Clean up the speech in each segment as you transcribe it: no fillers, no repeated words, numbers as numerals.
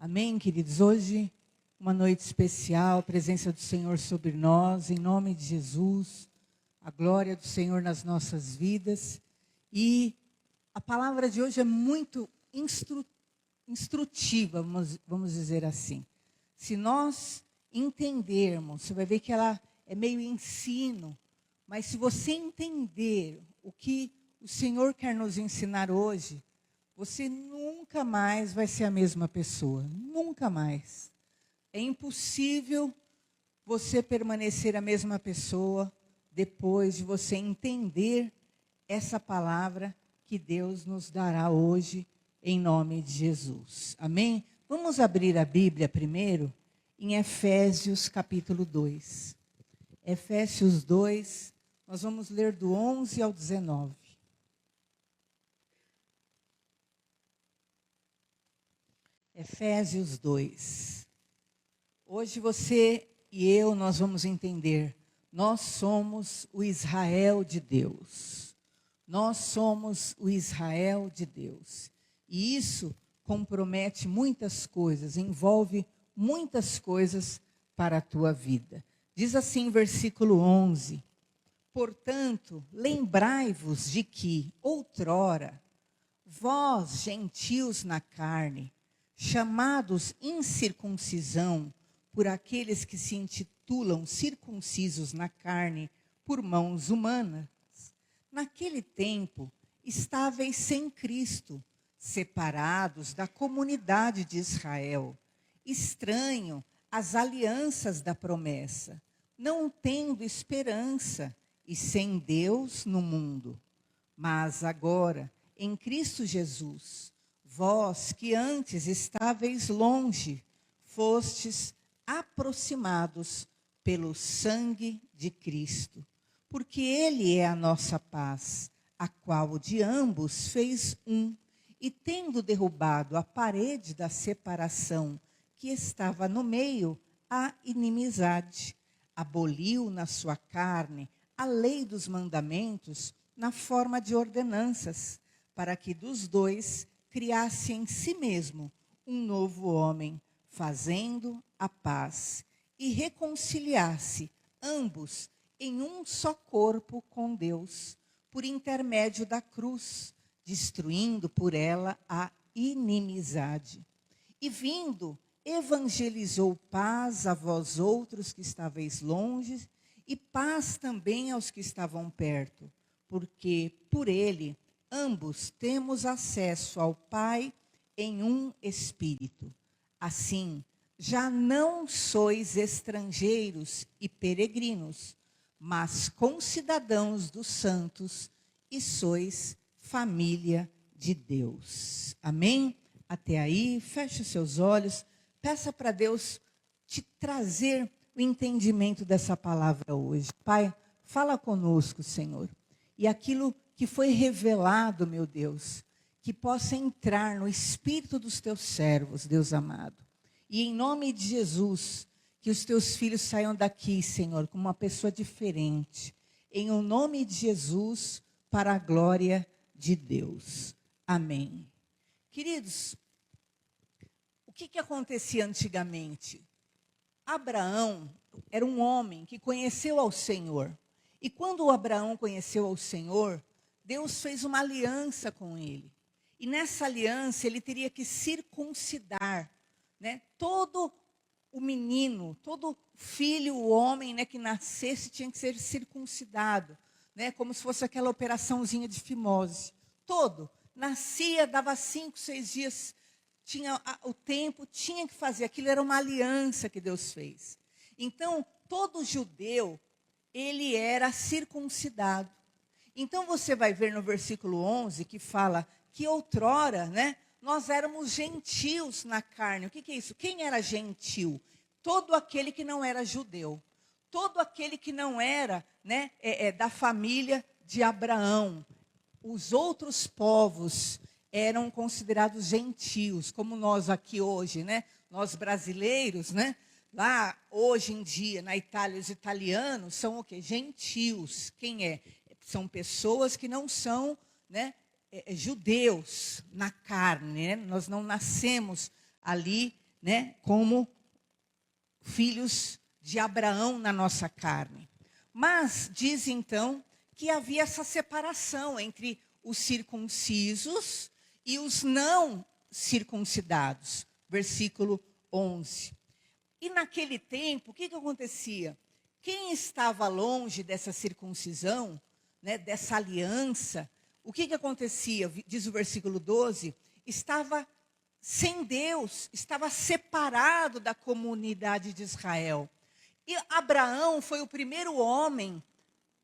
Amém, queridos? Hoje, uma noite especial, a presença do Senhor sobre nós, em nome de Jesus, a glória do Senhor nas nossas vidas. E a palavra de hoje é muito instrutiva, vamos dizer assim. Se nós entendermos, você vai ver que ela é meio ensino, mas se você entender o que o Senhor quer nos ensinar hoje, você nunca mais vai ser a mesma pessoa, nunca mais. É impossível você permanecer a mesma pessoa depois de você entender essa palavra que Deus nos dará hoje, em nome de Jesus. Amém? Vamos abrir a Bíblia primeiro em Efésios capítulo 2. Efésios 2, nós vamos ler do 11 ao 19. Efésios 2. Hoje você e eu, nós vamos entender. Nós somos o Israel de Deus. Nós somos o Israel de Deus. E isso compromete muitas coisas, envolve muitas coisas para a tua vida. Diz assim, versículo 11. Portanto, lembrai-vos de que, outrora, vós, gentios na carne, chamados incircuncisão por aqueles que se intitulam circuncisos na carne por mãos humanas, naquele tempo estáveis sem Cristo, separados da comunidade de Israel, estranho às alianças da promessa, não tendo esperança e sem Deus no mundo. Mas agora, em Cristo Jesus, vós que antes estáveis longe, fostes aproximados pelo sangue de Cristo, porque Ele é a nossa paz, a qual de ambos fez um, e tendo derrubado a parede da separação que estava no meio, a inimizade, aboliu na sua carne a lei dos mandamentos na forma de ordenanças, para que dos dois criasse em si mesmo um novo homem, fazendo a paz, e reconciliasse ambos em um só corpo com Deus, por intermédio da cruz, destruindo por ela a inimizade. E vindo, evangelizou paz a vós outros que estáveis longe, e paz também aos que estavam perto, porque por ele ambos temos acesso ao Pai em um Espírito. Assim, já não sois estrangeiros e peregrinos, mas concidadãos dos santos e sois família de Deus. Amém? Até aí, feche os seus olhos, peça para Deus te trazer o entendimento dessa palavra hoje. Pai, fala conosco, Senhor, e aquilo que foi revelado, meu Deus, que possa entrar no espírito dos teus servos, Deus amado. E em nome de Jesus, que os teus filhos saiam daqui, Senhor, como uma pessoa diferente. Em o nome de Jesus, para a glória de Deus. Amém. Queridos, o que acontecia antigamente? Abraão era um homem que conheceu ao Senhor. E quando Abraão conheceu ao Senhor, Deus fez uma aliança com ele. E nessa aliança ele teria que circuncidar, né? Todo o menino, todo filho, o homem, né, que nascesse tinha que ser circuncidado, né? Como se fosse aquela operaçãozinha de fimose. Todo. Nascia, dava 5, 6 dias, tinha o tempo, tinha que fazer. Aquilo era uma aliança que Deus fez. Então, todo judeu, ele era circuncidado. Então você vai ver no versículo 11 que fala que outrora, né, nós éramos gentios na carne. O que é isso? Quem era gentil? Todo aquele que não era judeu. Todo aquele que não era, né, da família de Abraão. Os outros povos eram considerados gentios, como nós aqui hoje, né? Nós brasileiros, né? Lá, hoje em dia, na Itália, os italianos são o quê? Gentios. Quem é? São pessoas que não são, né, judeus na carne, né? Nós não nascemos ali né, como filhos de Abraão na nossa carne. Mas diz então que havia essa separação entre os circuncisos e os não circuncidados. Versículo 11. E naquele tempo, o que acontecia? Quem estava longe dessa circuncisão, né, dessa aliança, o que acontecia? Diz o versículo 12, estava sem Deus, estava separado da comunidade de Israel. E Abraão foi o primeiro homem,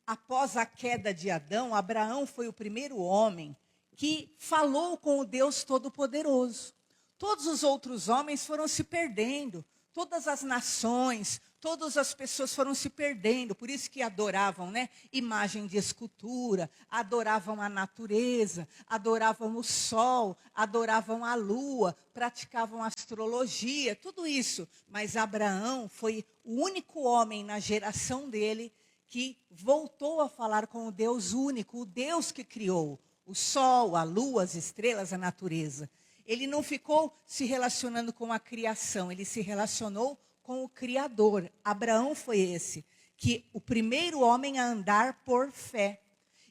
após a queda de Adão, Abraão foi o primeiro homem que falou com o Deus Todo-Poderoso. Todos os outros homens foram se perdendo, todas as nações, todas as pessoas foram se perdendo, por isso que adoravam, né, imagem de escultura, adoravam a natureza, adoravam o sol, adoravam a lua, praticavam astrologia, tudo isso. Mas Abraão foi o único homem na geração dele que voltou a falar com o Deus único, o Deus que criou o sol, a lua, as estrelas, a natureza. Ele não ficou se relacionando com a criação, ele se relacionou com o Criador. Abraão foi esse, que o primeiro homem a andar por fé.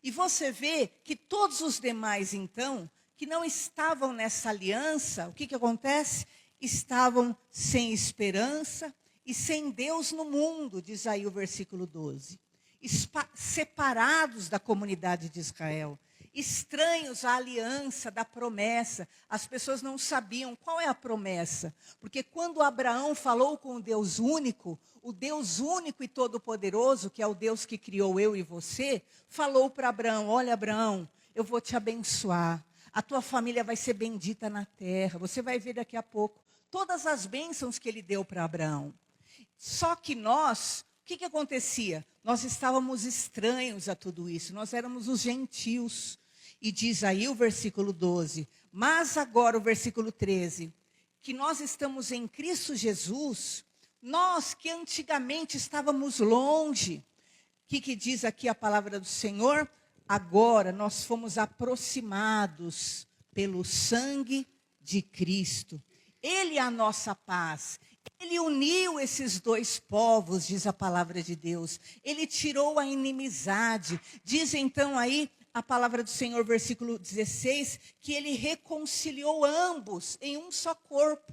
E você vê que todos os demais, então, que não estavam nessa aliança, o que acontece? Estavam sem esperança e sem Deus no mundo, diz aí o versículo 12. Separados da comunidade de Israel. Estranhos à aliança da promessa. As pessoas não sabiam qual é a promessa. Porque quando Abraão falou com o Deus único e todo-poderoso, que é o Deus que criou eu e você, falou para Abraão, olha Abraão, eu vou te abençoar. A tua família vai ser bendita na terra. Você vai ver daqui a pouco todas as bênçãos que ele deu para Abraão. Só que nós, o que acontecia? Nós estávamos estranhos a tudo isso. Nós éramos os gentios. E diz aí o versículo 12, mas agora o versículo 13, que nós estamos em Cristo Jesus, nós que antigamente estávamos longe. O que diz aqui a palavra do Senhor? Agora nós fomos aproximados pelo sangue de Cristo. Ele é a nossa paz. Ele uniu esses dois povos, diz a palavra de Deus. Ele tirou a inimizade. Diz então aí a palavra do Senhor, versículo 16, que ele reconciliou ambos em um só corpo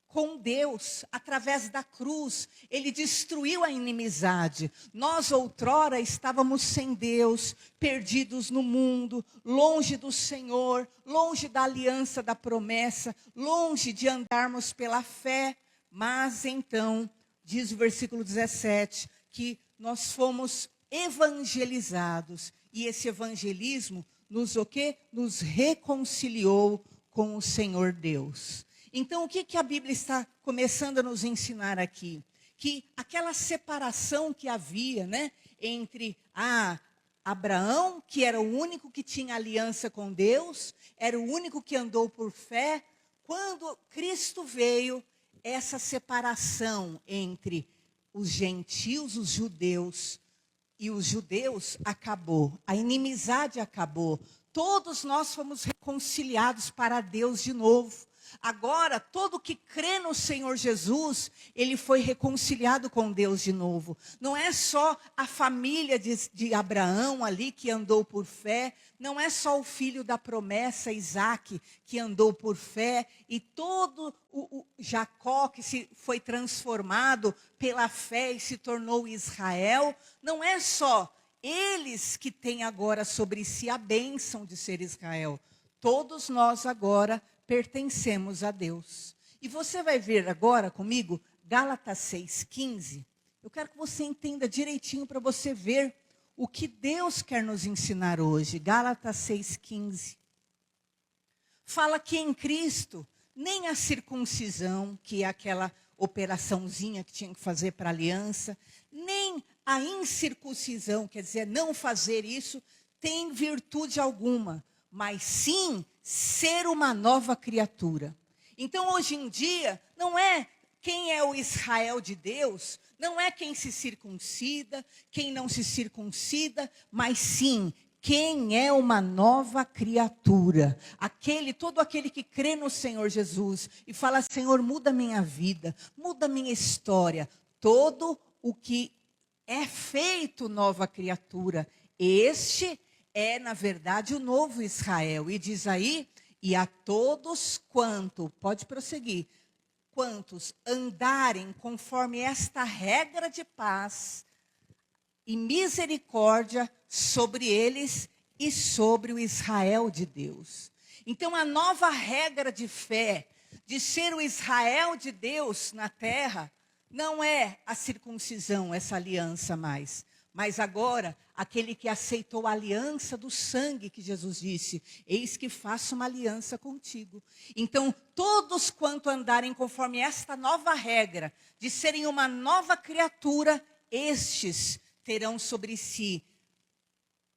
com Deus, através da cruz. Ele destruiu a inimizade. Nós outrora estávamos sem Deus, perdidos no mundo, longe do Senhor, longe da aliança da promessa, longe de andarmos pela fé. Mas então, diz o versículo 17, que nós fomos evangelizados. E esse evangelismo nos o quê? Nos reconciliou com o Senhor Deus. Então, o que a Bíblia está começando a nos ensinar aqui? Que aquela separação que havia, né, entre Abraão, que era o único que tinha aliança com Deus, era o único que andou por fé, quando Cristo veio, essa separação entre os gentios, os judeus, e os judeus acabou, a inimizade acabou. Todos nós fomos reconciliados para Deus de novo. Agora, todo que crê no Senhor Jesus, ele foi reconciliado com Deus de novo. Não é só a família de Abraão ali que andou por fé, não é só o filho da promessa, Isaque, que andou por fé, e todo o Jacó que foi transformado pela fé e se tornou Israel. Não é só eles que têm agora sobre si a bênção de ser Israel. Todos nós agora pertencemos a Deus. E você vai ver agora comigo, Gálatas 6,15. Eu quero que você entenda direitinho para você ver o que Deus quer nos ensinar hoje. Gálatas 6,15. Fala que em Cristo, nem a circuncisão, que é aquela operaçãozinha que tinha que fazer para a aliança, nem a incircuncisão, quer dizer, não fazer isso, tem virtude alguma, mas sim ser uma nova criatura. Então, hoje em dia, não é quem é o Israel de Deus, não é quem se circuncida, quem não se circuncida, mas sim Quem é uma nova criatura? Todo aquele que crê no Senhor Jesus e fala: Senhor, muda minha vida, muda minha história. Todo o que é feito nova criatura, este é, na verdade, o novo Israel. E diz aí: e a todos pode prosseguir, quantos andarem conforme esta regra de paz e misericórdia sobre eles e sobre o Israel de Deus. Então, a nova regra de fé, de ser o Israel de Deus na terra, não é a circuncisão, essa aliança mais. Mas agora, aquele que aceitou a aliança do sangue, que Jesus disse: eis que faço uma aliança contigo. Então, todos quanto andarem conforme esta nova regra, de serem uma nova criatura, estes terão sobre si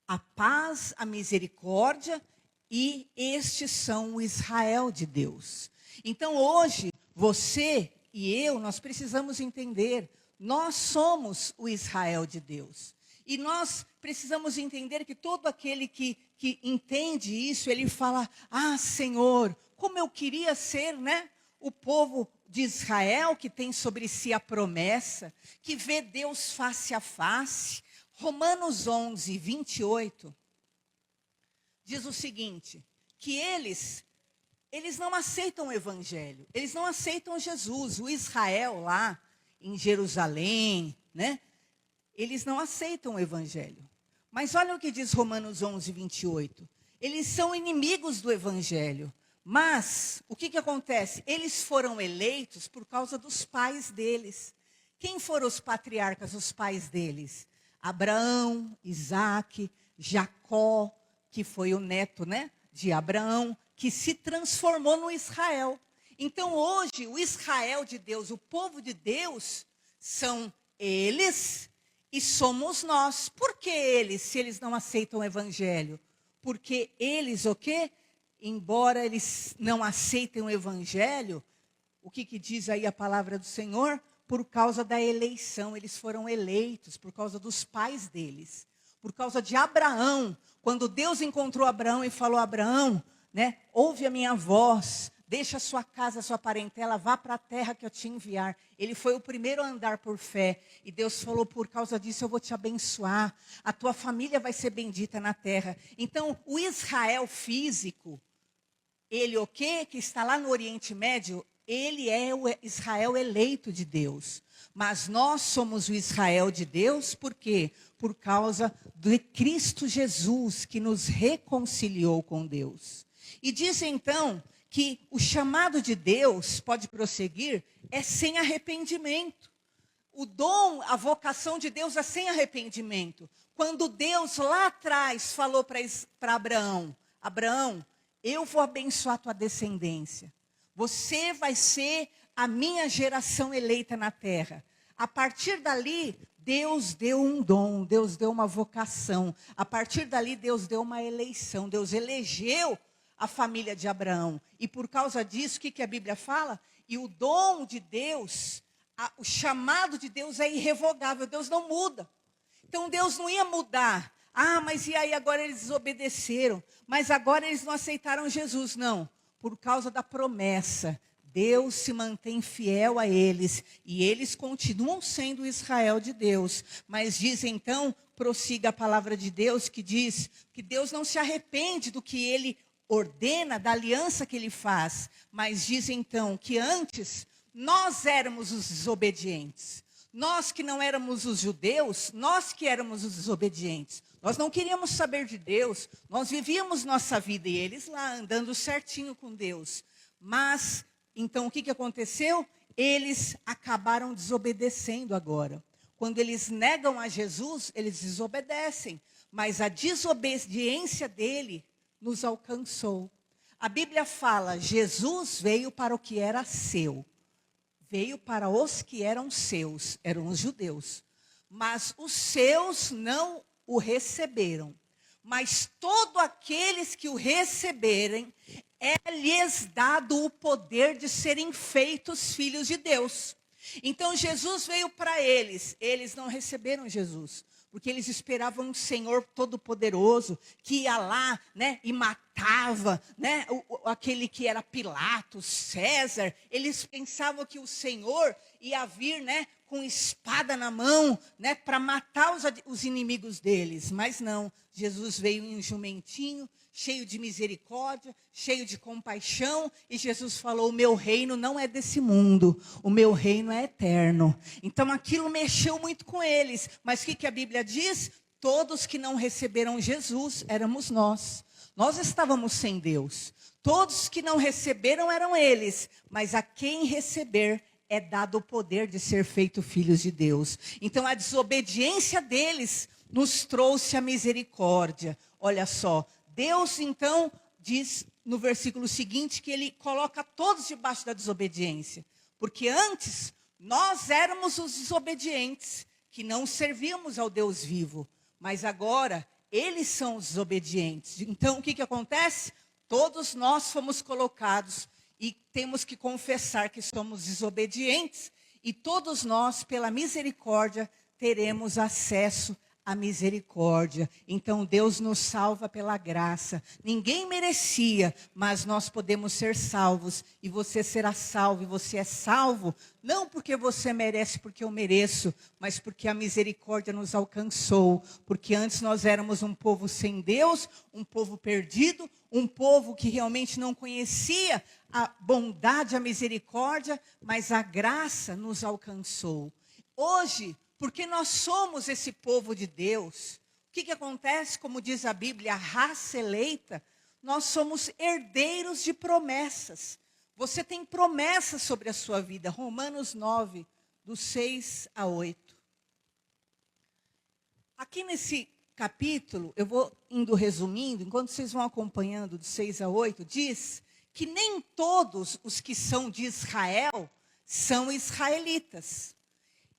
a paz, a misericórdia, e estes são o Israel de Deus. Então hoje, você e eu, nós precisamos entender, nós somos o Israel de Deus. E nós precisamos entender que todo aquele que entende isso, ele fala: ah, Senhor, como eu queria ser, né? O povo de Israel, que tem sobre si a promessa, que vê Deus face a face. Romanos 11, 28, diz o seguinte, que eles não aceitam o evangelho, eles não aceitam Jesus. O Israel lá em Jerusalém, né? Eles não aceitam o evangelho. Mas olha o que diz Romanos 11, 28. Eles são inimigos do evangelho. Mas, o que acontece? Eles foram eleitos por causa dos pais deles. Quem foram os patriarcas, os pais deles? Abraão, Isaque, Jacó, que foi o neto, né, de Abraão, que se transformou no Israel. Então hoje, o Israel de Deus, o povo de Deus, são eles e somos nós. Por que eles, se eles não aceitam o evangelho? Porque eles, o quê? Embora eles não aceitem o evangelho, o que diz aí a palavra do Senhor? Por causa da eleição, eles foram eleitos, por causa dos pais deles. Por causa de Abraão, quando Deus encontrou Abraão e falou: Abraão, né, ouve a minha voz, deixa a sua casa, a sua parentela, vá para a terra que eu te enviar. Ele foi o primeiro a andar por fé. E Deus falou: por causa disso eu vou te abençoar. A tua família vai ser bendita na terra. Então, o Israel físico, ele o quê? Que está lá no Oriente Médio, ele é o Israel eleito de Deus. Mas nós somos o Israel de Deus, por quê? Por causa de Cristo Jesus, que nos reconciliou com Deus. E diz então que o chamado de Deus, pode prosseguir, é sem arrependimento. O dom, a vocação de Deus é sem arrependimento. Quando Deus lá atrás falou para Abraão: Abraão, eu vou abençoar a tua descendência. Você vai ser a minha geração eleita na terra. A partir dali, Deus deu um dom, Deus deu uma vocação. A partir dali, Deus deu uma eleição. Deus elegeu a família de Abraão. E por causa disso, o que a Bíblia fala? E o dom de Deus, o chamado de Deus é irrevogável. Deus não muda. Então Deus não ia mudar. Ah, mas e aí agora eles desobedeceram? Mas agora eles não aceitaram Jesus. Não. Por causa da promessa, Deus se mantém fiel a eles, e eles continuam sendo o Israel de Deus. Mas diz então, prossiga a palavra de Deus, que diz que Deus não se arrepende do que ele ordena, da aliança que ele faz. Mas diz então que antes nós éramos os desobedientes. Nós que não éramos os judeus, nós que éramos os desobedientes. Nós não queríamos saber de Deus, nós vivíamos nossa vida e eles lá andando certinho com Deus. Mas, então o que aconteceu? Eles acabaram desobedecendo agora. Quando eles negam a Jesus, eles desobedecem. Mas a desobediência dele nos alcançou. A Bíblia fala: Jesus veio para o que era seu. Veio para os que eram seus, eram os judeus. Mas os seus não o receberam. Mas todos aqueles que o receberem, é-lhes dado o poder de serem feitos filhos de Deus. Então Jesus veio para eles não receberam Jesus. porque eles esperavam um Senhor todo-poderoso, que ia lá, né, e matava, né, aquele que era Pilatos, César. Eles pensavam que o Senhor ia vir, né, com espada na mão, né, para matar os inimigos deles. Mas não, Jesus veio em um jumentinho, cheio de misericórdia, cheio de compaixão, e Jesus falou: o meu reino não é desse mundo, o meu reino é eterno. Então aquilo mexeu muito com eles, mas o que a Bíblia diz? Todos que não receberam Jesus éramos nós. Nós estávamos sem Deus. Todos que não receberam eram eles, mas a quem receber é dado o poder de ser feito filhos de Deus. Então a desobediência deles nos trouxe a misericórdia. Olha só, Deus então diz no versículo seguinte que ele coloca todos debaixo da desobediência. Porque antes nós éramos os desobedientes, que não servíamos ao Deus vivo. Mas agora eles são os desobedientes. Então o que acontece? Todos nós fomos colocados e temos que confessar que somos desobedientes. E todos nós, pela misericórdia, teremos acesso a misericórdia. Então Deus nos salva pela graça. Ninguém merecia, mas nós podemos ser salvos. E você será salvo, e você é salvo, não porque você merece, porque eu mereço, mas porque a misericórdia nos alcançou. Porque antes nós éramos um povo sem Deus, um povo perdido, um povo que realmente não conhecia a bondade, a misericórdia, mas a graça nos alcançou. Hoje, porque nós somos esse povo de Deus, o que acontece? Como diz a Bíblia, a raça eleita, nós somos herdeiros de promessas. Você tem promessas sobre a sua vida. Romanos 9, do 6 a 8. Aqui nesse capítulo, eu vou indo resumindo, enquanto vocês vão acompanhando do 6 a 8, diz que nem todos os que são de Israel são israelitas.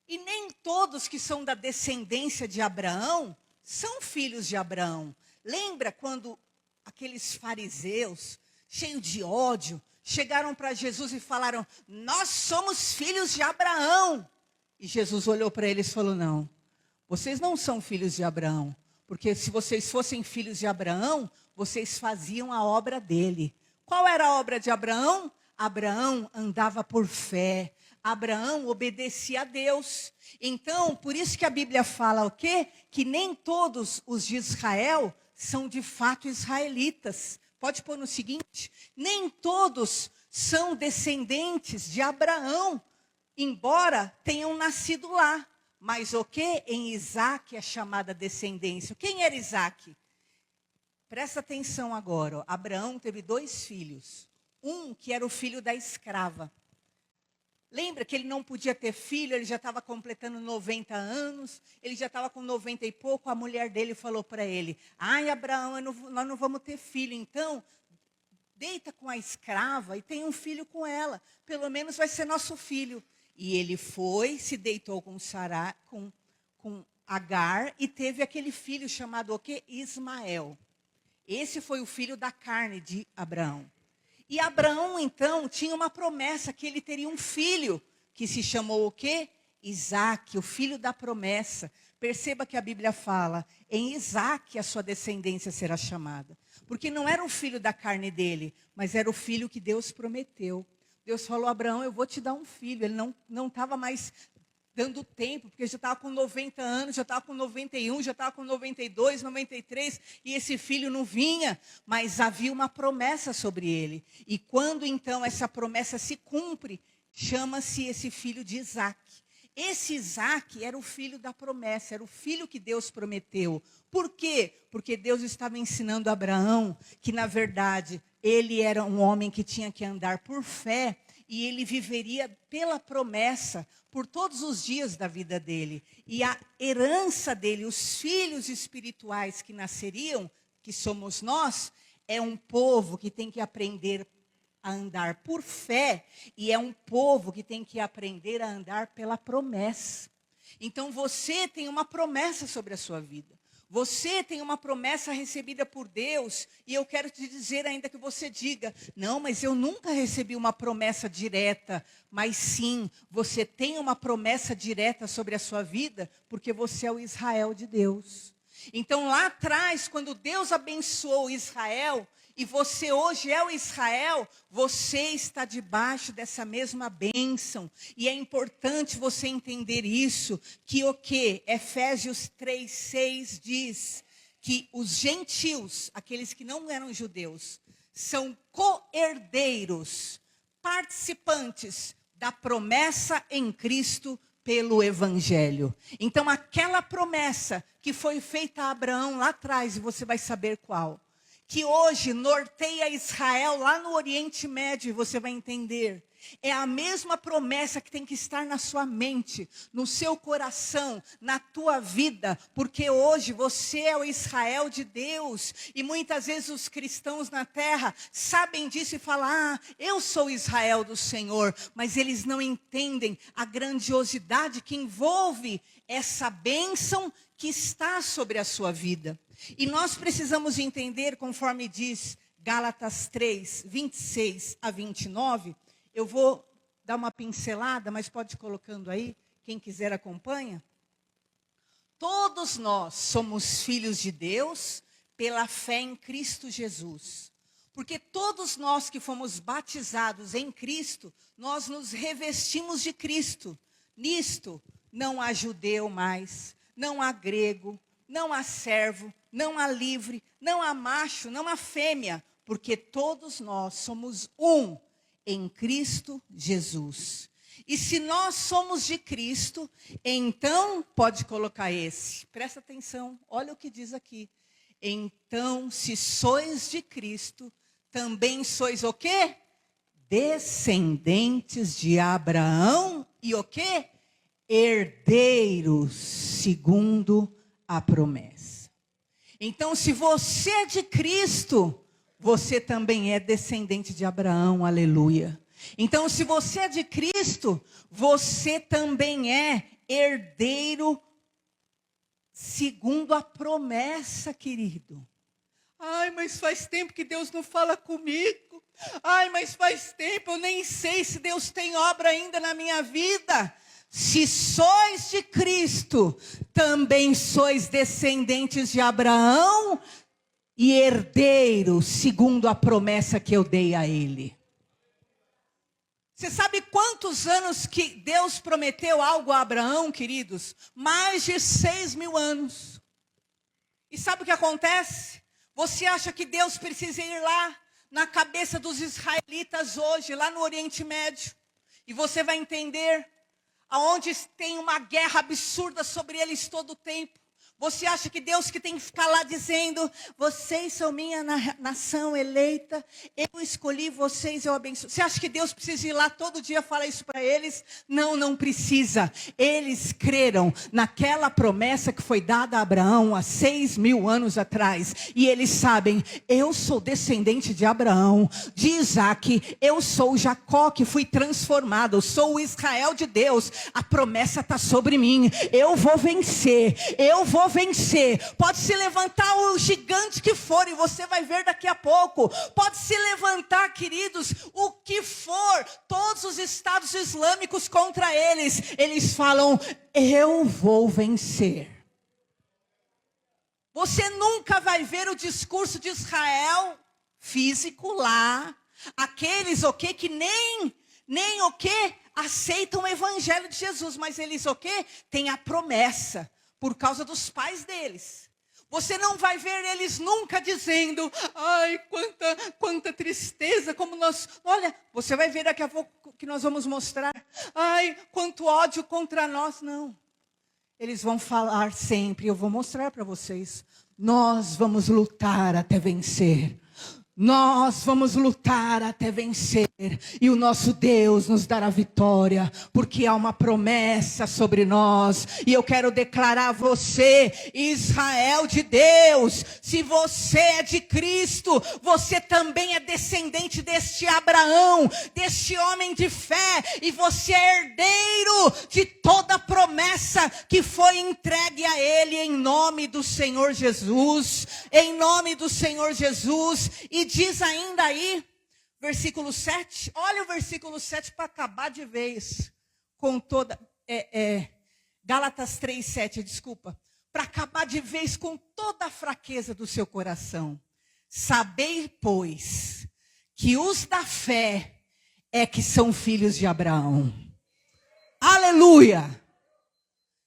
E nem todos que são da descendência de Abraão são filhos de Abraão. Lembra quando aqueles fariseus, cheios de ódio, chegaram para Jesus e falaram: nós somos filhos de Abraão. E Jesus olhou para eles e falou: não, vocês não são filhos de Abraão. Porque se vocês fossem filhos de Abraão, vocês faziam a obra dele. Qual era a obra de Abraão? Abraão andava por fé. Abraão obedecia a Deus. Então, por isso que a Bíblia fala o quê? Que nem todos os de Israel são de fato israelitas. Pode pôr no seguinte: nem todos são descendentes de Abraão, embora tenham nascido lá. Mas o quê? Em Isaac é chamada descendência. Quem era Isaac? Presta atenção agora. Ó. Abraão teve 2 filhos. Um que era o filho da escrava. Lembra que ele não podia ter filho, ele já estava completando 90 anos, ele já estava com 90 e pouco, a mulher dele falou para ele: ai, Abraão, nós não vamos ter filho, então deita com a escrava e tem um filho com ela, pelo menos vai ser nosso filho. E ele foi, se deitou com com Agar e teve aquele filho chamado o quê? Ismael. Esse foi o filho da carne de Abraão. E Abraão, então, tinha uma promessa que ele teria um filho, que se chamou o quê? Isaac, o filho da promessa. Perceba que a Bíblia fala, em Isaac a sua descendência será chamada. Porque não era o filho da carne dele, mas era o filho que Deus prometeu. Deus falou: Abraão, eu vou te dar um filho. Ele não estava mais dando tempo, porque já estava com 90 anos, já estava com 91, já estava com 92, 93, e esse filho não vinha, mas havia uma promessa sobre ele. E quando então essa promessa se cumpre, chama-se esse filho de Isaac. Esse Isaac era o filho da promessa, era o filho que Deus prometeu. Por quê? Porque Deus estava ensinando a Abraão que, na verdade, ele era um homem que tinha que andar por fé, e ele viveria pela promessa por todos os dias da vida dele. E a herança dele, os filhos espirituais que nasceriam, que somos nós, é um povo que tem que aprender a andar por fé, e é um povo que tem que aprender a andar pela promessa. Então você tem uma promessa sobre a sua vida. Você tem uma promessa recebida por Deus, e eu quero te dizer ainda que você diga, não, mas eu nunca recebi uma promessa direta. Mas sim, você tem uma promessa direta sobre a sua vida, porque você é o Israel de Deus. Então lá atrás, quando Deus abençoou Israel, e você hoje é o Israel, você está debaixo dessa mesma bênção. E é importante você entender isso, que o que? Efésios 3:6 diz que os gentios, aqueles que não eram judeus, são co-herdeiros, participantes da promessa em Cristo pelo Evangelho. Então aquela promessa que foi feita a Abraão lá atrás, e você vai saber qual, que hoje norteia Israel lá no Oriente Médio, e você vai entender. É a mesma promessa que tem que estar na sua mente, no seu coração, na tua vida, porque hoje você é o Israel de Deus, e muitas vezes os cristãos na terra sabem disso e falam, eu sou Israel do Senhor, mas eles não entendem a grandiosidade que envolve essa bênção que está sobre a sua vida. E nós precisamos entender, conforme diz Gálatas 3:26-29, eu vou dar uma pincelada, mas pode ir colocando aí, quem quiser acompanha. Todos nós somos filhos de Deus pela fé em Cristo Jesus. Porque todos nós que fomos batizados em Cristo, nós nos revestimos de Cristo. Nisto não há judeu mais, não há grego, não há servo, não há livre, não há macho, não há fêmea, porque todos nós somos um em Cristo Jesus. E se nós somos de Cristo, então, pode colocar esse, presta atenção, olha o que diz aqui. Então, se sois de Cristo, também sois o quê? Descendentes de Abraão e o quê? Herdeiros segundo a promessa. Então, se você é de Cristo, você também é descendente de Abraão, aleluia. Então, se você é de Cristo, você também é herdeiro segundo a promessa, querido. Ai, mas faz tempo que Deus não fala comigo. Ai, mas faz tempo, eu nem sei se Deus tem obra ainda na minha vida. Se sois de Cristo, também sois descendentes de Abraão e herdeiros segundo a promessa que eu dei a ele. Você sabe quantos anos que Deus prometeu algo a Abraão, queridos? Mais de 6.000 anos. E sabe o que acontece? Você acha que Deus precisa ir lá na cabeça dos israelitas hoje, lá no Oriente Médio? E você vai entender aonde tem uma guerra absurda sobre eles todo o tempo. Você acha que Deus que tem que ficar lá dizendo, vocês são minha nação eleita, eu escolhi vocês, eu abençoo. Você acha que Deus precisa ir lá todo dia falar isso para eles? Não, não precisa. Eles creram naquela promessa que foi dada a Abraão há 6.000 anos atrás. E eles sabem, eu sou descendente de Abraão, de Isaac, eu sou Jacó que fui transformado, eu sou o Israel de Deus. A promessa está sobre mim, eu vou vencer, eu vou vencer. Pode se levantar o gigante que for, e você vai ver daqui a pouco. Pode se levantar, queridos, o que for, todos os estados islâmicos contra eles. Eles falam, eu vou vencer. Você nunca vai ver o discurso de Israel físico lá. Aqueles o quê? Que nem o quê? Aceitam o evangelho de Jesus. Mas eles o quê? Têm a promessa. Por causa dos pais deles. Você não vai ver eles nunca dizendo, ai, quanta tristeza, como nós... Olha, você vai ver daqui a pouco que nós vamos mostrar. Ai, quanto ódio contra nós. Não. Eles vão falar sempre, eu vou mostrar para vocês. Nós vamos lutar até vencer. Nós vamos lutar até vencer, e o nosso Deus nos dará vitória, porque há uma promessa sobre nós. E eu quero declarar a você, Israel de Deus, se você é de Cristo, você também é descendente deste Abraão, deste homem de fé, e você é herdeiro de toda a promessa que foi entregue a ele em nome do Senhor Jesus, em nome do Senhor Jesus. E diz ainda aí, versículo 7, olha o versículo 7 para acabar de vez com toda, Gálatas 3:7, desculpa, para acabar de vez com toda a fraqueza do seu coração. Sabei, pois, que os da fé é que são filhos de Abraão. Aleluia!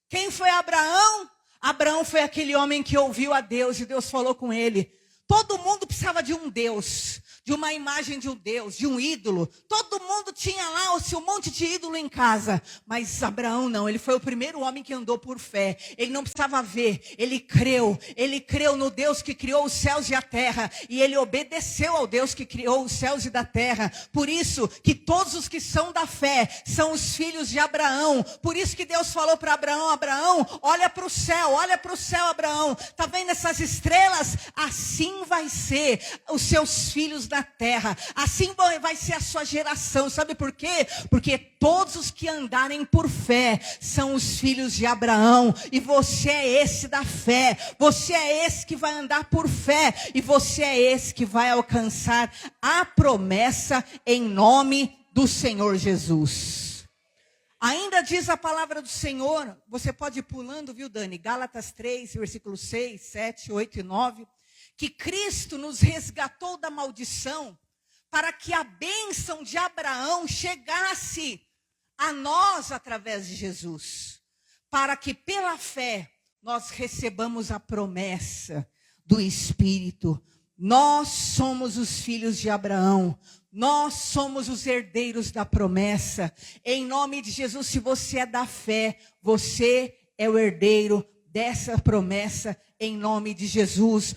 Quem foi Abraão? Abraão foi aquele homem que ouviu a Deus e Deus falou com ele. Todo mundo precisava de um Deus, de uma imagem de um Deus, de um ídolo. Todo mundo tinha lá o seu monte de ídolo em casa. Mas Abraão não, ele foi o primeiro homem que andou por fé. Ele não precisava ver, ele creu no Deus que criou os céus e a terra. E ele obedeceu ao Deus que criou os céus e da terra. Por isso que todos os que são da fé são os filhos de Abraão. Por isso que Deus falou para Abraão, Abraão, olha para o céu, Abraão. Está vendo essas estrelas? Assim vai ser os seus filhos da terra, assim vai ser a sua geração. Sabe por quê? Porque todos os que andarem por fé são os filhos de Abraão, e você é esse da fé, você é esse que vai andar por fé, e você é esse que vai alcançar a promessa em nome do Senhor Jesus. Ainda diz a palavra do Senhor, você pode ir pulando, viu, Dani? Gálatas 3, versículos 6, 7, 8 e 9. Que Cristo nos resgatou da maldição, para que a bênção de Abraão chegasse a nós através de Jesus. Para que pela fé nós recebamos a promessa do Espírito. Nós somos os filhos de Abraão. Nós somos os herdeiros da promessa. Em nome de Jesus, se você é da fé, você é o herdeiro dessa promessa. Em nome de Jesus,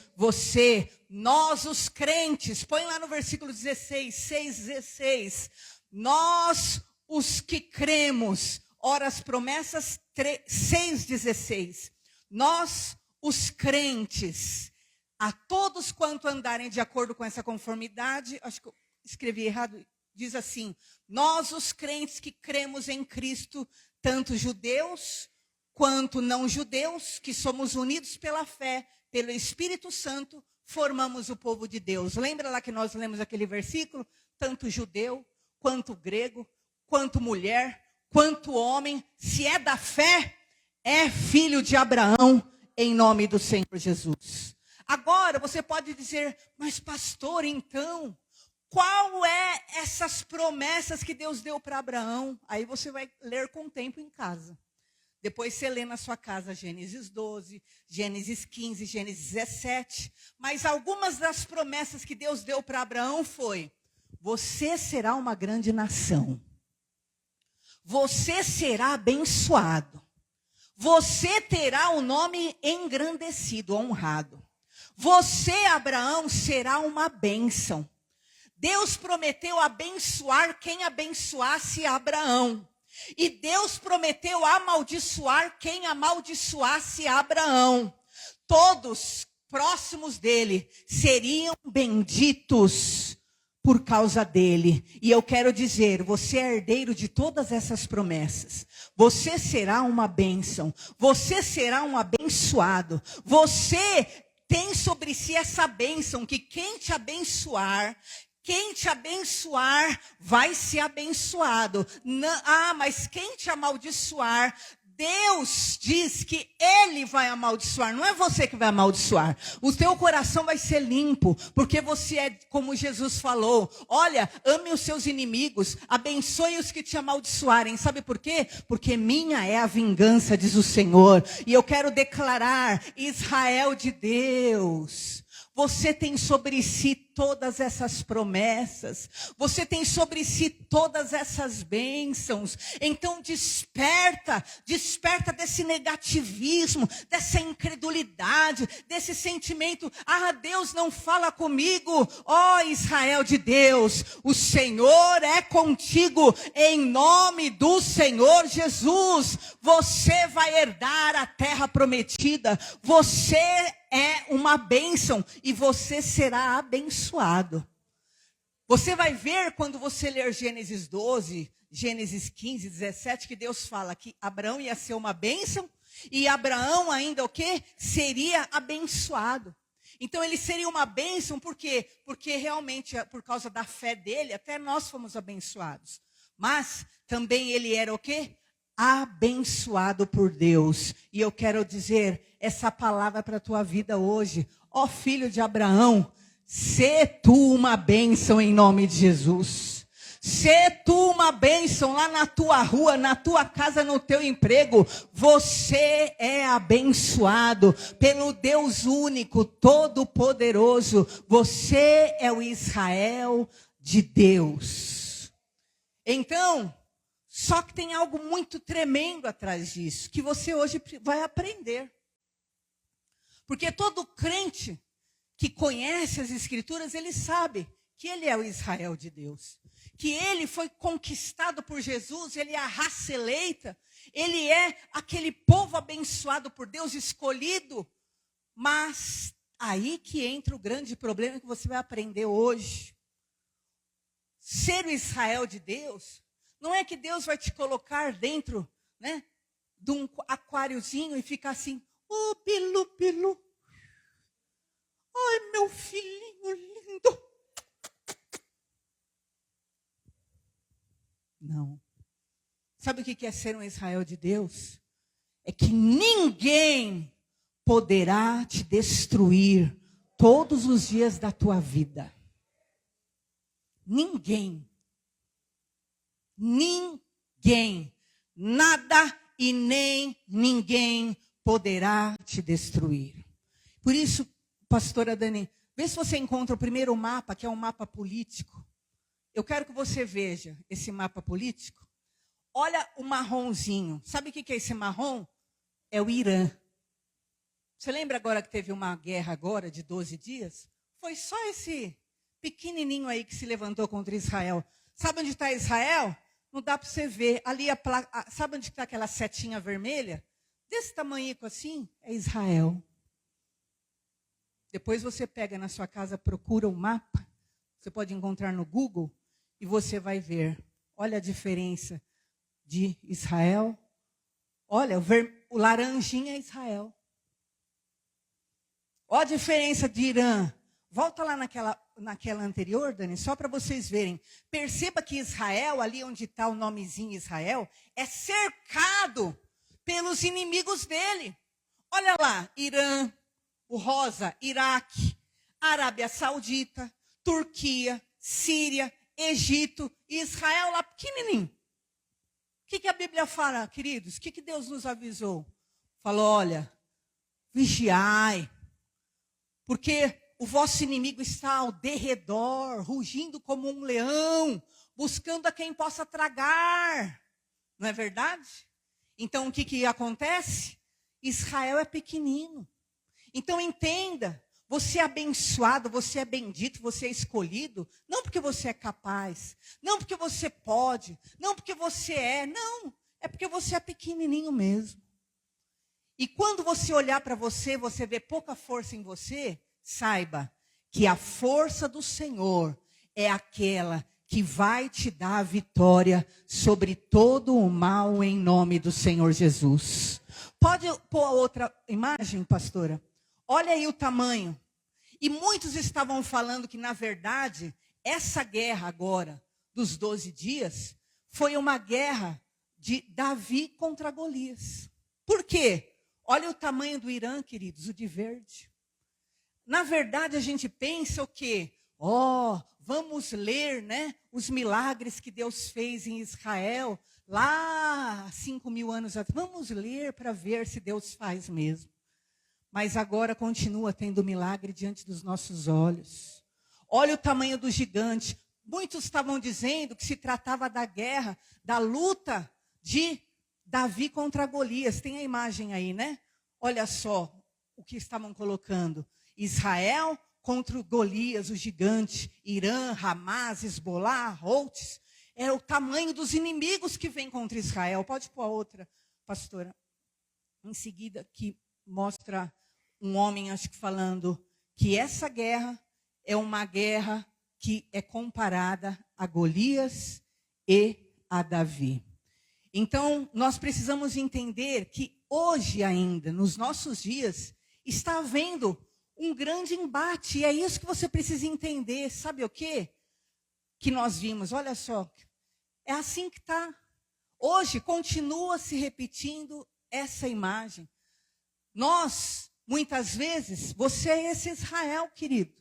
nós os crentes, põe lá no versículo 16, 6:16. Nós os que cremos, ora as promessas 6:16. Nós os crentes, a todos quanto andarem de acordo com essa conformidade, acho que eu escrevi errado, diz assim: nós os crentes que cremos em Cristo, tanto judeus quanto não judeus, que somos unidos pela fé, pelo Espírito Santo, formamos o povo de Deus. Lembra lá que nós lemos aquele versículo? Tanto judeu, quanto grego, quanto mulher, quanto homem, se é da fé, é filho de Abraão, em nome do Senhor Jesus. Agora você pode dizer, mas pastor, então, qual é essas promessas que Deus deu para Abraão? Aí você vai ler com o tempo em casa. Depois você lê na sua casa Gênesis 12, Gênesis 15, Gênesis 17. Mas algumas das promessas que Deus deu para Abraão foi: você será uma grande nação. Você será abençoado. Você terá o nome engrandecido, honrado. Você, Abraão, será uma bênção. Deus prometeu abençoar quem abençoasse Abraão. E Deus prometeu amaldiçoar quem amaldiçoasse Abraão. Todos próximos dele seriam benditos por causa dele. E eu quero dizer, você é herdeiro de todas essas promessas. Você será uma bênção. Você será um abençoado. Você tem sobre si essa bênção, que quem te abençoar vai ser abençoado. Mas quem te amaldiçoar, Deus diz que Ele vai amaldiçoar, não é você que vai amaldiçoar. O teu coração vai ser limpo, porque você é como Jesus falou. Olha, ame os seus inimigos, abençoe os que te amaldiçoarem. Sabe por quê? Porque minha é a vingança, diz o Senhor. E eu quero declarar, Israel de Deus, você tem sobre si todas essas promessas. Você tem sobre si todas essas bênçãos. Então desperta desse negativismo, dessa incredulidade, desse sentimento: ah, Deus não fala comigo. Ó Israel de Deus, o Senhor é contigo, em nome do Senhor Jesus. Você vai herdar a terra prometida. Você é uma bênção e você será abençoado. Você vai ver quando você ler Gênesis 12, Gênesis 15, 17, que Deus fala que Abraão ia ser uma bênção e Abraão ainda o quê? Seria abençoado. Então ele seria uma bênção, por quê? Porque realmente, por causa da fé dele, até nós fomos abençoados. Mas também ele era o quê? Abençoado por Deus. E eu quero dizer essa palavra para a tua vida hoje. Ó filho de Abraão, sê tu uma bênção em nome de Jesus. Sê tu uma bênção lá na tua rua, na tua casa, no teu emprego. Você é abençoado pelo Deus único, todo-poderoso. Você é o Israel de Deus. Então, só que tem algo muito tremendo atrás disso, que você hoje vai aprender. Porque todo crente que conhece as Escrituras, ele sabe que ele é o Israel de Deus. Que ele foi conquistado por Jesus, ele é a raça eleita, ele é aquele povo abençoado por Deus, escolhido. Mas aí que entra o grande problema que você vai aprender hoje. Ser o Israel de Deus, não é que Deus vai te colocar dentro, né, de um aquáriozinho e ficar assim: oh, pilu, pilu. Ai, meu filhinho lindo. Não. Sabe o que é ser um Israel de Deus? É que ninguém poderá te destruir todos os dias da tua vida. Ninguém. Ninguém. Nada e nem ninguém poderá te destruir. Por isso, pastora Dani, vê se você encontra o primeiro mapa, que é um mapa político. Eu quero que você veja esse mapa político. Olha o marronzinho. Sabe o que é esse marrom? É o Irã. Você lembra agora que teve uma guerra agora de 12 dias? Foi só esse pequenininho aí que se levantou contra Israel. Sabe onde está Israel? Não dá para você ver. Ali a placa, sabe onde está aquela setinha vermelha? Desse tamanhico assim, é Israel. Depois você pega na sua casa, procura um mapa. Você pode encontrar no Google. E você vai ver, olha a diferença de Israel. Olha, o laranjinha é Israel. Olha a diferença de Irã. Volta lá naquela anterior, Dani, só para vocês verem. Perceba que Israel, ali onde está o nomezinho Israel, é cercado pelos inimigos dele. Olha lá, Irã, o rosa, Iraque, Arábia Saudita, Turquia, Síria, Egito e Israel lá pequenininho. O que a Bíblia fala, queridos? O que Deus nos avisou? Falou: olha, vigiai, porque o vosso inimigo está ao derredor, rugindo como um leão, buscando a quem possa tragar. Não é verdade? Então o que acontece? Israel é pequenino. Então entenda. Você é abençoado, você é bendito, você é escolhido, não porque você é capaz, não porque você pode, não porque você não, é porque você é pequenininho mesmo. E quando você olhar para você, você vê pouca força em você, saiba que a força do Senhor é aquela que vai te dar a vitória sobre todo o mal em nome do Senhor Jesus. Pode pôr a outra imagem, pastora? Olha aí o tamanho. E muitos estavam falando que, na verdade, essa guerra agora, dos 12 dias, foi uma guerra de Davi contra Golias. Por quê? Olha o tamanho do Irã, queridos, o de verde. Na verdade, a gente pensa o quê? Vamos ler, né, os milagres que Deus fez em Israel, lá há 5.000 anos atrás. Vamos ler para ver se Deus faz mesmo. Mas agora continua tendo milagre diante dos nossos olhos. Olha o tamanho do gigante. Muitos estavam dizendo que se tratava da guerra, da luta de Davi contra Golias. Tem a imagem aí, né? Olha só o que estavam colocando. Israel contra Golias, o gigante. Irã, Hamas, Hezbollah, Houthis. É o tamanho dos inimigos que vem contra Israel. Pode pôr a outra, pastora. Em seguida, que mostra um homem, acho que falando que essa guerra é uma guerra que é comparada a Golias e a Davi. Então, nós precisamos entender que hoje ainda, nos nossos dias, está havendo um grande embate. E é isso que você precisa entender. Sabe o quê? Que nós vimos, olha só. É assim que está. Hoje, continua se repetindo essa imagem. Nós, muitas vezes, você é esse Israel, querido.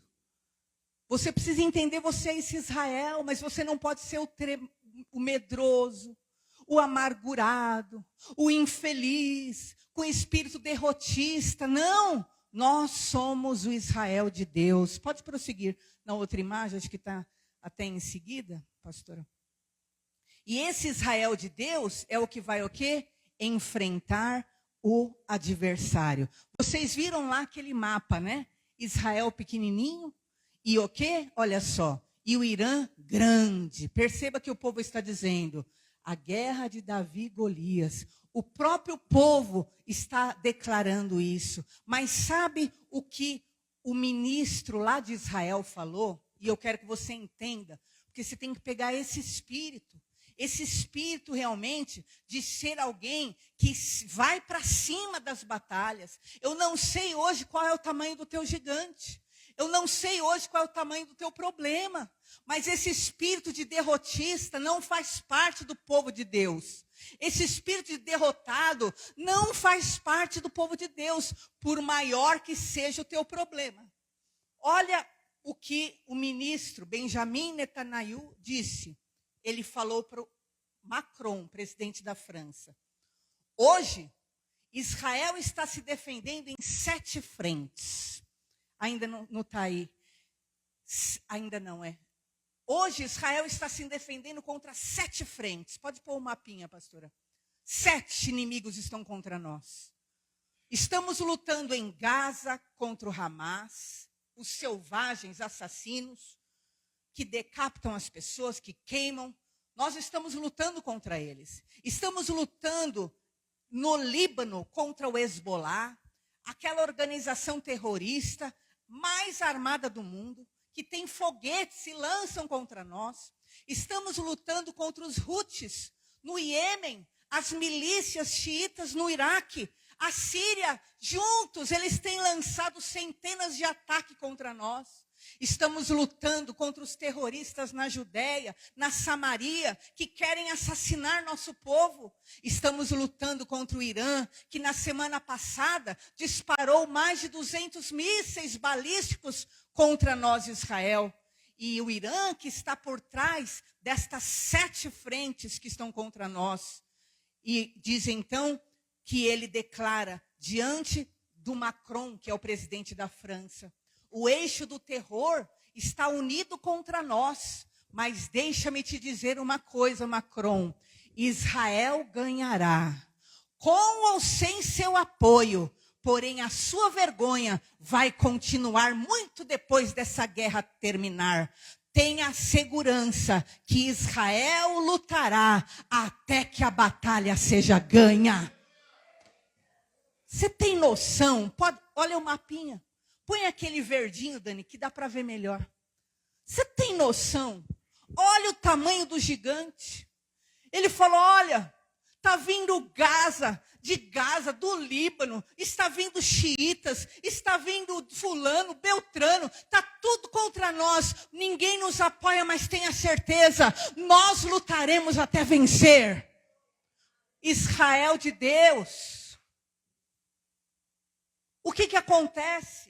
Você precisa entender, você é esse Israel, mas você não pode ser o medroso, o amargurado, o infeliz, com espírito derrotista. Não, nós somos o Israel de Deus. Pode prosseguir na outra imagem, acho que está até em seguida, pastora. E esse Israel de Deus é o que vai o quê? Enfrentar o adversário. Vocês viram lá aquele mapa, né? Israel pequenininho e o quê? Olha só. E o Irã grande. Perceba que o povo está dizendo, a guerra de Davi e Golias. O próprio povo está declarando isso. Mas sabe o que o ministro lá de Israel falou? E eu quero que você entenda, porque você tem que pegar esse espírito realmente de ser alguém que vai para cima das batalhas. Eu não sei hoje qual é o tamanho do teu gigante. Eu não sei hoje qual é o tamanho do teu problema. Mas esse espírito de derrotista não faz parte do povo de Deus. Esse espírito de derrotado não faz parte do povo de Deus, por maior que seja o teu problema. Olha o que o ministro Benjamin Netanyahu disse. Ele falou para o Macron, presidente da França. Hoje, Israel está se defendendo em 7 frentes. Ainda não está aí. Ainda não é. Hoje, Israel está se defendendo contra 7 frentes. Pode pôr o mapinha, pastora. 7 inimigos estão contra nós. Estamos lutando em Gaza contra o Hamas, os selvagens assassinos que decapitam as pessoas, que queimam. Nós estamos lutando contra eles. Estamos lutando no Líbano contra o Hezbollah, aquela organização terrorista mais armada do mundo, que tem foguetes e lançam contra nós. Estamos lutando contra os Houthis no Iêmen, as milícias xiitas no Iraque, a Síria, juntos, eles têm lançado centenas de ataques contra nós. Estamos lutando contra os terroristas na Judéia, na Samaria, que querem assassinar nosso povo. Estamos lutando contra o Irã, que na semana passada disparou mais de 200 mísseis balísticos contra nós, Israel. E o Irã que está por trás destas 7 frentes que estão contra nós. E diz então que ele declara diante do Macron, que é o presidente da França, o eixo do terror está unido contra nós. Mas deixa-me te dizer uma coisa, Macron. Israel ganhará, com ou sem seu apoio. Porém, a sua vergonha vai continuar muito depois dessa guerra terminar. Tenha segurança que Israel lutará até que a batalha seja ganha. Você tem noção? Olha o mapinha. Põe aquele verdinho, Dani, que dá para ver melhor. Você tem noção? Olha o tamanho do gigante. Ele falou, olha, está vindo de Gaza, do Líbano, está vindo xiitas, está vindo fulano, beltrano, está tudo contra nós. Ninguém nos apoia, mas tenha certeza, nós lutaremos até vencer. Israel de Deus. O que acontece?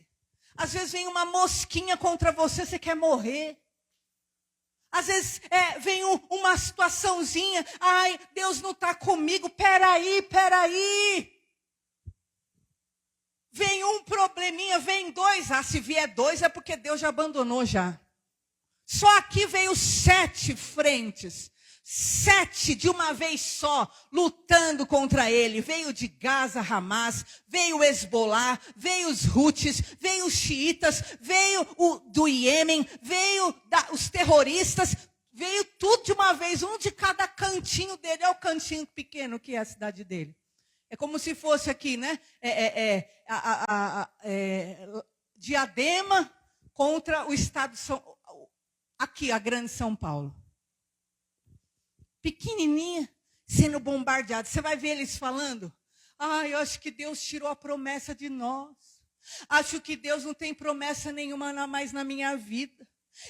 Às vezes vem uma mosquinha contra você, você quer morrer. Às vezes vem uma situaçãozinha, ai, Deus não está comigo, peraí. Vem um probleminha, vem 2, se vier 2 é porque Deus já abandonou já. Só aqui veio 7 frentes. 7 de uma vez só, lutando contra ele. Veio de Gaza, Hamas, veio o Hezbollah, veio os Houthis, veio os xiitas, veio do Iêmen, veio os terroristas, veio tudo de uma vez, um de cada cantinho dele. É o cantinho pequeno que é a cidade dele. É como se fosse aqui, né? Diadema contra o estado de São... Aqui, a grande São Paulo. Pequenininha, sendo bombardeada. Você vai ver eles falando: eu acho que Deus tirou a promessa de nós. Acho que Deus não tem promessa nenhuma mais na minha vida.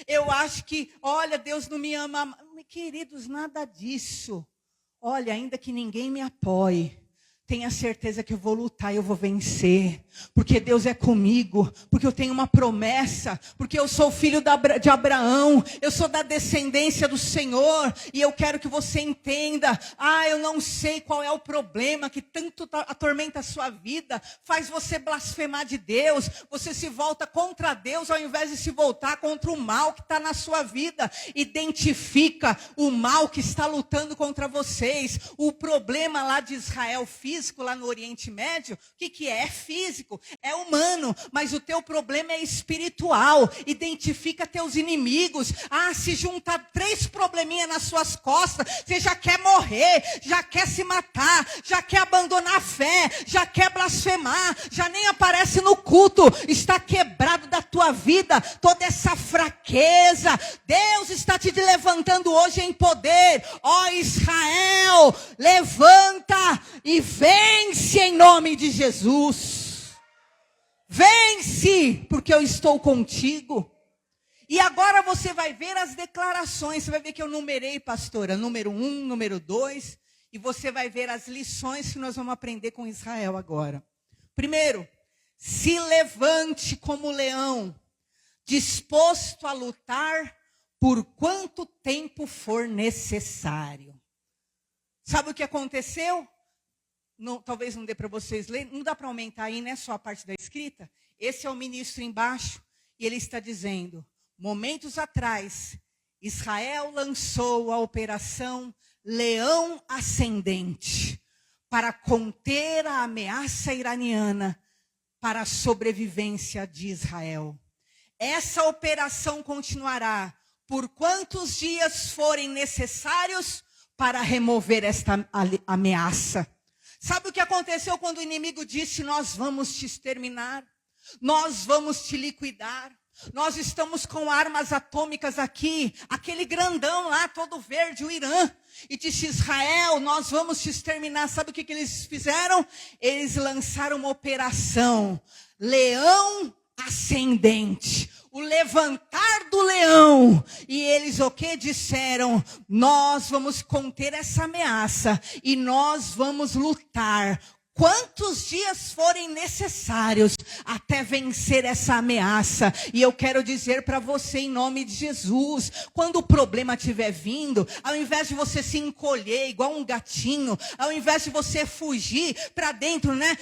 Eu acho que, olha, Deus não me ama. Queridos, nada disso. Olha, ainda que ninguém me apoie, tenha certeza que eu vou lutar e eu vou vencer. Porque Deus é comigo. Porque eu tenho uma promessa. Porque eu sou filho de Abraão. Eu sou da descendência do Senhor. E eu quero que você entenda. Eu não sei qual é o problema que tanto atormenta a sua vida. Faz você blasfemar de Deus. Você se volta contra Deus ao invés de se voltar contra o mal que está na sua vida. Identifica o mal que está lutando contra vocês. O problema lá de Israel físico, lá no Oriente Médio, o que é? É físico, é humano, mas o teu problema é espiritual. Identifica teus inimigos. Se juntar 3 probleminhas nas suas costas, você já quer morrer, já quer se matar, já quer abandonar a fé, já quer blasfemar, já nem aparece no culto. Está quebrado da tua vida toda essa fraqueza. Deus está te levantando hoje em poder. Israel, levanta e vence em nome de Jesus. Vence, porque eu estou contigo. E agora você vai ver as declarações. Você vai ver que eu numerei, pastora, número 1, número 2. E você vai ver as lições que nós vamos aprender com Israel agora. Primeiro, se levante como leão, disposto a lutar por quanto tempo for necessário. Sabe o que aconteceu? Talvez não dê para vocês lerem. Não dá para aumentar aí, né? Só a parte da escrita. Esse é o ministro embaixo. E ele está dizendo: momentos atrás, Israel lançou a operação Leão Ascendente para conter a ameaça iraniana para a sobrevivência de Israel. Essa operação continuará por quantos dias forem necessários para remover esta ameaça. Sabe o que aconteceu quando o inimigo disse: nós vamos te exterminar, nós vamos te liquidar, nós estamos com armas atômicas aqui, aquele grandão lá, todo verde, o Irã, e disse: Israel, nós vamos te exterminar. Sabe o que eles fizeram? Eles lançaram uma operação Leão Ascendente, o levantar do leão. E eles o que disseram? Nós vamos conter essa ameaça e nós vamos lutar quantos dias forem necessários até vencer essa ameaça. E eu quero dizer para você, em nome de Jesus, quando o problema estiver vindo, ao invés de você se encolher igual um gatinho, ao invés de você fugir para dentro, né,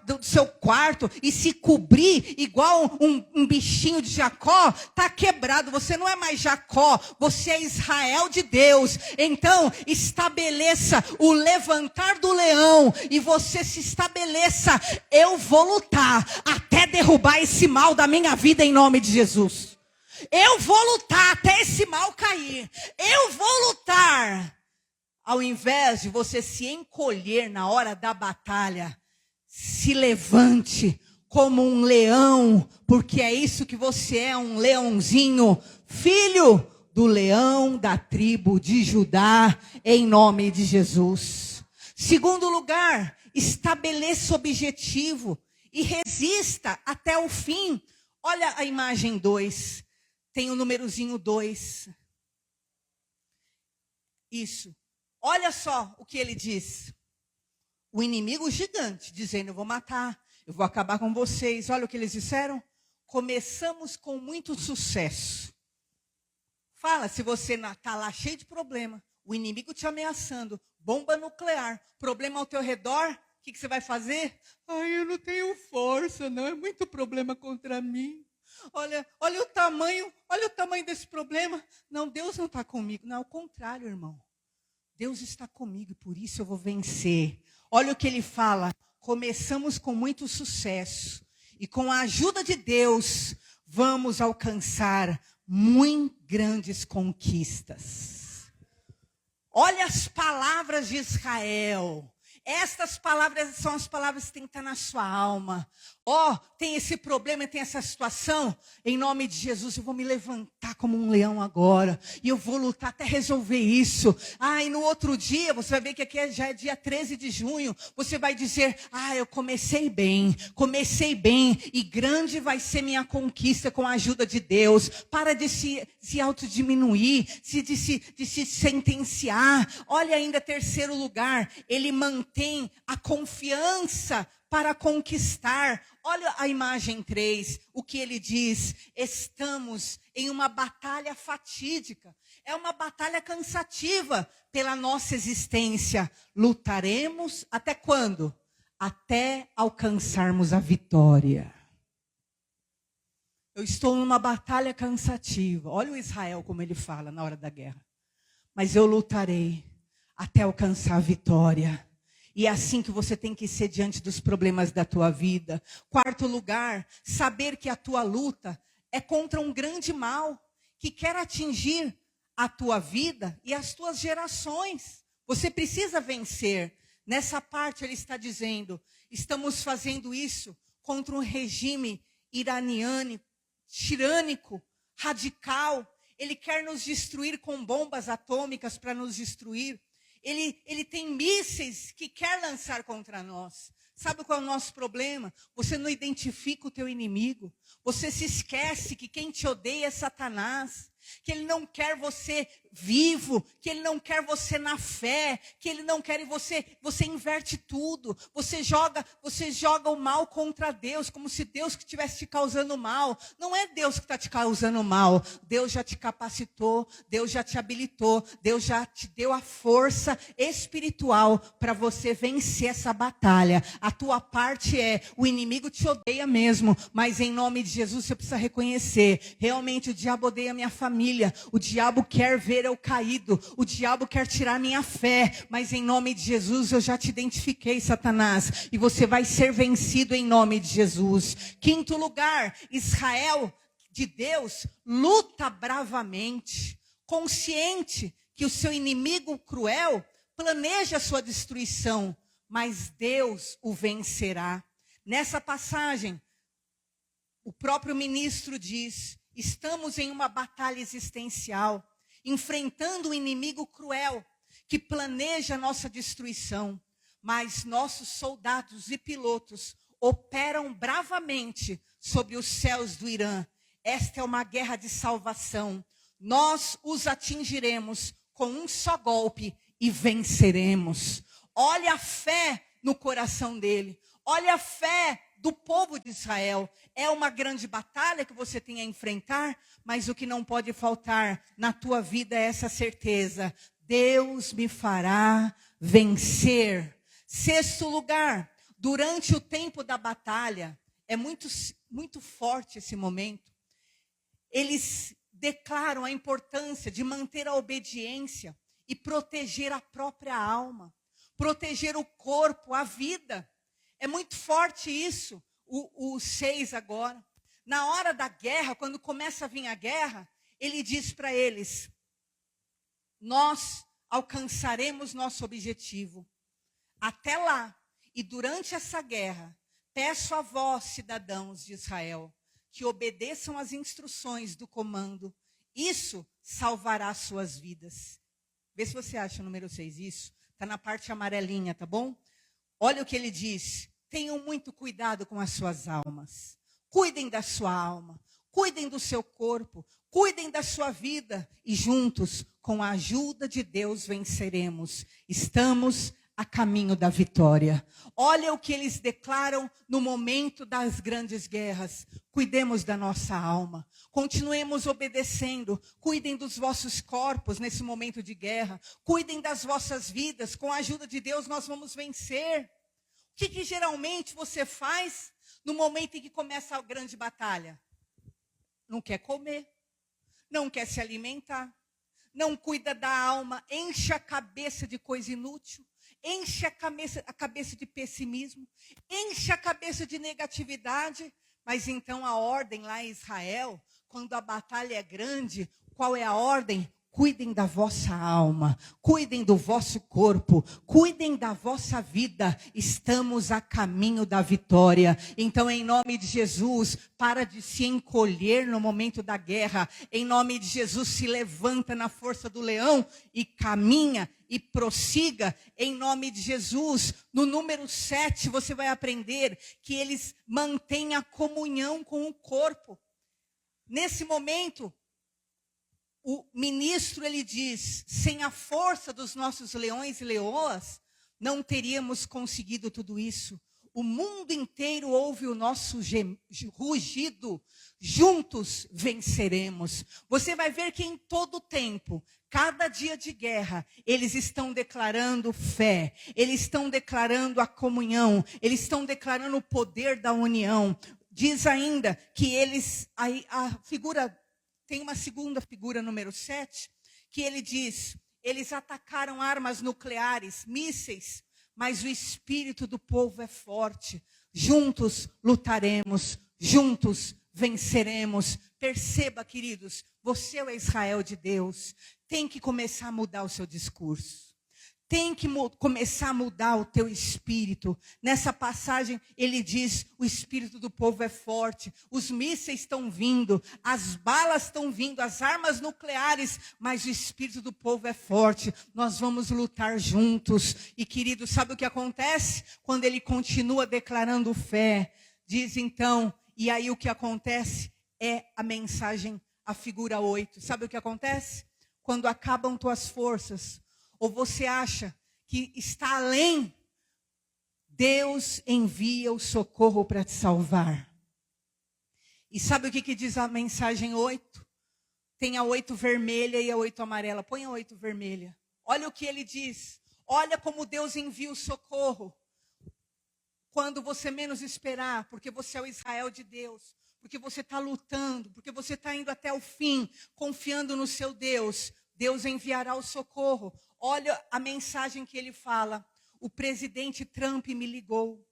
do seu quarto e se cobrir igual um bichinho de Jacó, está quebrado. Você não é mais Jacó, você é Israel de Deus. Então estabeleça o levantar do leão e você se estabeleça: eu vou lutar até derrubar esse mal da minha vida em nome de Jesus. Eu vou lutar até esse mal cair. Eu vou lutar. Ao invés de você se encolher na hora da batalha, se levante como um leão, porque é isso que você é, um leãozinho, filho do leão da tribo de Judá, em nome de Jesus. Segundo lugar, estabeleça objetivo e resista até o fim. Olha a imagem 2. Tem o númerozinho 2. Isso. Olha só o que ele diz. O inimigo gigante, dizendo: eu vou matar, eu vou acabar com vocês. Olha o que eles disseram. Começamos com muito sucesso. Fala, se você está lá cheio de problema, o inimigo te ameaçando, bomba nuclear, problema ao teu redor, o que você vai fazer? Eu não tenho força, não, é muito problema contra mim. olha o tamanho desse problema. Não, Deus não está comigo. Não, ao contrário, irmão. Deus está comigo e por isso eu vou vencer. Olha o que ele fala. Começamos com muito sucesso. E com a ajuda de Deus, vamos alcançar muito grandes conquistas. Olha as palavras de Israel. Estas palavras são as palavras que têm que estar na sua alma. Tem esse problema, tem essa situação. Em nome de Jesus, eu vou me levantar como um leão agora. E eu vou lutar até resolver isso. E no outro dia, você vai ver que aqui já é dia 13 de junho. Você vai dizer, eu comecei bem. E grande vai ser minha conquista com a ajuda de Deus. Para de se autodiminuir, de se sentenciar. Olha ainda, terceiro lugar, ele mantém a confiança para conquistar. Olha a imagem 3, o que ele diz. Estamos em uma batalha fatídica. É uma batalha cansativa pela nossa existência. Lutaremos até quando? Até alcançarmos a vitória. Eu estou numa batalha cansativa. Olha o Israel como ele fala na hora da guerra. Mas eu lutarei até alcançar a vitória. E é assim que você tem que ser diante dos problemas da tua vida. Quarto lugar, saber que a tua luta é contra um grande mal que quer atingir a tua vida e as tuas gerações. Você precisa vencer. Nessa parte ele está dizendo, estamos fazendo isso contra um regime iraniano, tirânico, radical. Ele quer nos destruir com bombas atômicas para nos destruir. Ele tem mísseis que quer lançar contra nós. Sabe qual é o nosso problema? Você não identifica o teu inimigo. Você se esquece que quem te odeia é Satanás. Que ele não quer você vivo, que ele não quer você na fé, que ele não quer você inverte tudo. Você joga o mal contra Deus, como se Deus que estivesse te causando mal. Não é Deus que está te causando mal. Deus já te capacitou, Deus já te habilitou, Deus já te deu a força espiritual para você vencer essa batalha. A tua parte o inimigo te odeia mesmo, mas em nome de Jesus você precisa reconhecer, realmente o diabo odeia a minha família. O diabo quer ver eu caído. O diabo quer tirar minha fé. Mas em nome de Jesus eu já te identifiquei, Satanás. E você vai ser vencido em nome de Jesus. Quinto lugar, Israel de Deus luta bravamente. Consciente que o seu inimigo cruel planeja a sua destruição. Mas Deus o vencerá. Nessa passagem, o próprio ministro diz... Estamos em uma batalha existencial, enfrentando um inimigo cruel, que planeja a nossa destruição. Mas nossos soldados e pilotos operam bravamente sobre os céus do Irã. Esta é uma guerra de salvação. Nós os atingiremos com um só golpe e venceremos. Olha a fé no coração dele. Olha a fé do povo de Israel. É uma grande batalha que você tem a enfrentar, mas o que não pode faltar na tua vida é essa certeza. Deus me fará vencer. Sexto lugar, durante o tempo da batalha, é muito forte esse momento. Eles declaram a importância de manter a obediência e proteger a própria alma, proteger o corpo, a vida. É muito forte isso, o 6 agora. Na hora da guerra, quando começa a vir a guerra, ele diz para eles, nós alcançaremos nosso objetivo. Até lá, e durante essa guerra, peço a vós, cidadãos de Israel, que obedeçam às instruções do comando. Isso salvará suas vidas. Vê se você acha o número 6, isso. Está na parte amarelinha, tá bom? Olha o que ele diz. Tenham muito cuidado com as suas almas. Cuidem da sua alma. Cuidem do seu corpo. Cuidem da sua vida. E juntos, com a ajuda de Deus, venceremos. Estamos a caminho da vitória. Olha o que eles declaram no momento das grandes guerras. Cuidemos da nossa alma. Continuemos obedecendo. Cuidem dos vossos corpos nesse momento de guerra. Cuidem das vossas vidas. Com a ajuda de Deus nós vamos vencer. O que geralmente você faz no momento em que começa a grande batalha? não quer comer, não quer se alimentar, não cuida da alma, enche a cabeça de coisa inútil, enche a cabeça de pessimismo, enche a cabeça de negatividade. Mas então a ordem lá em Israel, quando a batalha é grande, qual é a ordem? Cuidem da vossa alma, cuidem do vosso corpo, cuidem da vossa vida. Estamos a caminho da vitória. Então, em nome de Jesus, para de se encolher no momento da guerra. Em nome de Jesus, se levanta na força do leão e caminha e prossiga. Em nome de Jesus, no número 7, você vai aprender que eles mantêm a comunhão com o corpo. Nesse momento, o ministro, ele diz, sem a força dos nossos leões e leoas, não teríamos conseguido tudo isso. O mundo inteiro ouve o nosso rugido, juntos venceremos. Você vai ver que em todo tempo, cada dia de guerra, eles estão declarando fé, eles estão declarando a comunhão, eles estão declarando o poder da união. Diz ainda que eles, a figura... Tem uma segunda figura, número 7, que ele diz, eles atacaram armas nucleares, mísseis, mas o espírito do povo é forte. Juntos lutaremos, juntos venceremos. Perceba, queridos, você é o Israel de Deus. Tem que começar a mudar o seu discurso. Tem que começar a mudar o teu espírito. Nessa passagem, ele diz, o espírito do povo é forte. Os mísseis estão vindo, as balas estão vindo, as armas nucleares, mas o espírito do povo é forte. Nós vamos lutar juntos. E, querido, sabe o que acontece? Quando ele continua declarando fé, diz então, e aí o que acontece é a mensagem, a figura 8. Sabe o que acontece? Quando acabam tuas forças, ou você acha que está além, Deus envia o socorro para te salvar. E sabe o que diz a mensagem 8? Tem a 8 vermelha e a 8 amarela. Põe a 8 vermelha. Olha o que ele diz. Olha como Deus envia o socorro. Quando você menos esperar, porque você é o Israel de Deus. Porque você está lutando, porque você está indo até o fim, confiando no seu Deus. Deus enviará o socorro. Olha a mensagem que ele fala. O presidente Trump me ligou.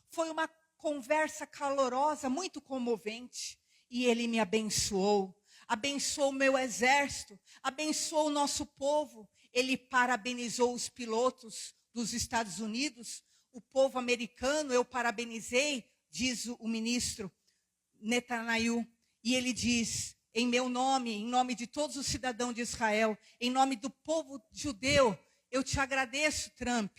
Foi uma conversa calorosa, muito comovente. E ele me abençoou. Abençoou o meu exército. Abençoou o nosso povo. Ele parabenizou os pilotos dos Estados Unidos. O povo americano eu parabenizei, diz o ministro Netanyahu. E ele diz... Em meu nome, em nome de todos os cidadãos de Israel, em nome do povo judeu, eu te agradeço, Trump.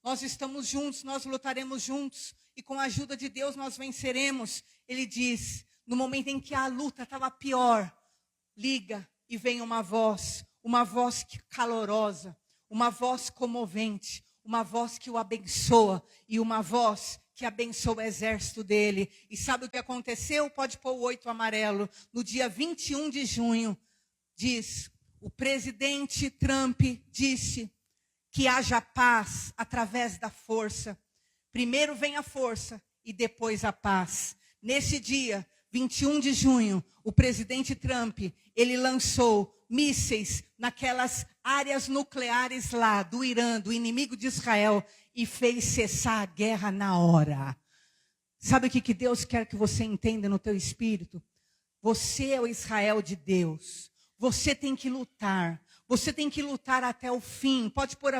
Nós estamos juntos, nós lutaremos juntos, e com a ajuda de Deus nós venceremos. Ele diz, no momento em que a luta estava pior, liga e vem uma voz calorosa, uma voz comovente, uma voz que o abençoa, e uma voz que abençoa o exército dele. E sabe o que aconteceu? Pode pôr o 8 amarelo. No dia 21 de junho, diz, o presidente Trump disse que haja paz através da força. Primeiro vem a força e depois a paz. Nesse dia, 21 de junho, o presidente Trump, ele lançou mísseis naquelas áreas nucleares lá do Irã, do inimigo de Israel, e fez cessar a guerra na hora. Sabe o que Deus quer que você entenda no teu espírito? Você é o Israel de Deus. Você tem que lutar. Você tem que lutar até o fim. Pode pôr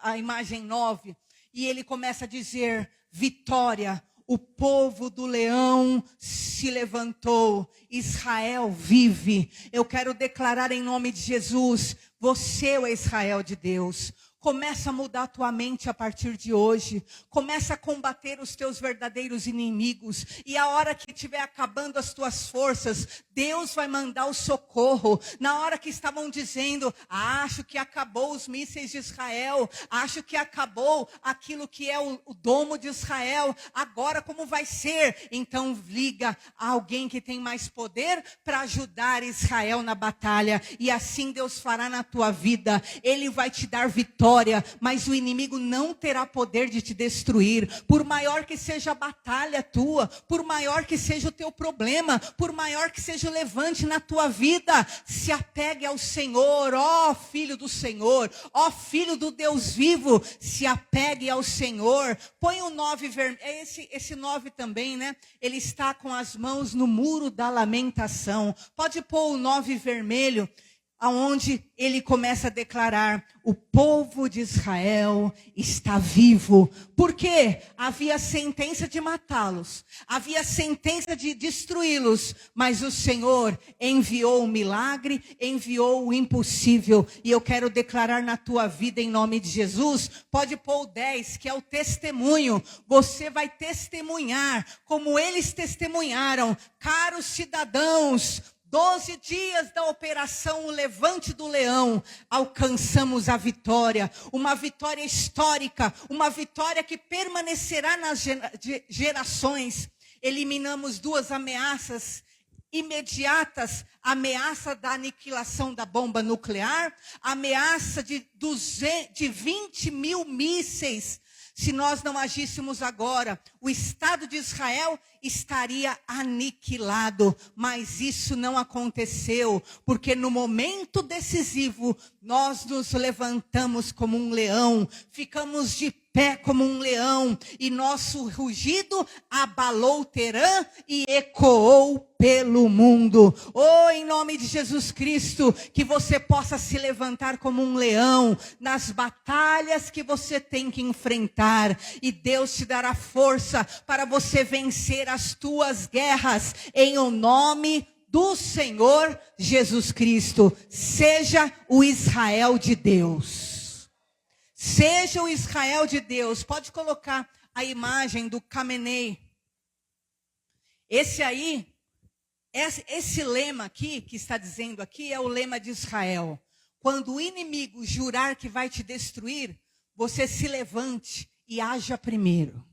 a imagem 9. E ele começa a dizer, vitória. O povo do leão se levantou. Israel vive. Eu quero declarar em nome de Jesus, você é o Israel de Deus. Começa a mudar a tua mente a partir de hoje. Começa a combater os teus verdadeiros inimigos. E a hora que estiver acabando as tuas forças, Deus vai mandar o socorro. Na hora que estavam dizendo, acho que acabou os mísseis de Israel. Acho que acabou aquilo que é o domo de Israel. Agora como vai ser? Então liga a alguém que tem mais poder para ajudar Israel na batalha. E assim Deus fará na tua vida. Ele vai te dar vitória. vitória, mas o inimigo não terá poder de te destruir. Por maior que seja a batalha tua, por maior que seja o teu problema, por maior que seja o levante na tua vida, se apegue ao Senhor, ó filho do Senhor, ó filho do Deus vivo, se apegue ao Senhor. Põe o 9 vermelho, esse 9 também, né? Ele está com as mãos no muro da lamentação. Pode pôr o 9 vermelho, aonde ele começa a declarar: o povo de Israel está vivo. Por quê? Havia sentença de matá-los, havia sentença de destruí-los, mas o Senhor enviou o milagre, enviou o impossível. E eu quero declarar na tua vida, em nome de Jesus, pode pôr o 10, que é o testemunho. Você vai testemunhar como eles testemunharam. Caros cidadãos, 12 dias da operação O Levante do Leão, alcançamos a vitória, uma vitória histórica, uma vitória que permanecerá nas gerações. Eliminamos 2 ameaças imediatas: a ameaça da aniquilação da bomba nuclear, a ameaça de 20 mil mísseis. Se nós não agíssemos agora, o Estado de Israel estaria aniquilado. Mas isso não aconteceu, porque no momento decisivo, nós nos levantamos como um leão, ficamos de pé como um leão, e nosso rugido abalou Terã e ecoou pelo mundo. Oh, em nome de Jesus Cristo, que você possa se levantar como um leão nas batalhas que você tem que enfrentar, e Deus te dará força para você vencer as tuas guerras, em o nome do Senhor Jesus Cristo. Seja o Israel de Deus. Seja o Israel de Deus. Pode colocar a imagem do Khamenei. Esse lema aqui, que está dizendo aqui, é o lema de Israel. Quando o inimigo jurar que vai te destruir, você se levante e haja primeiro.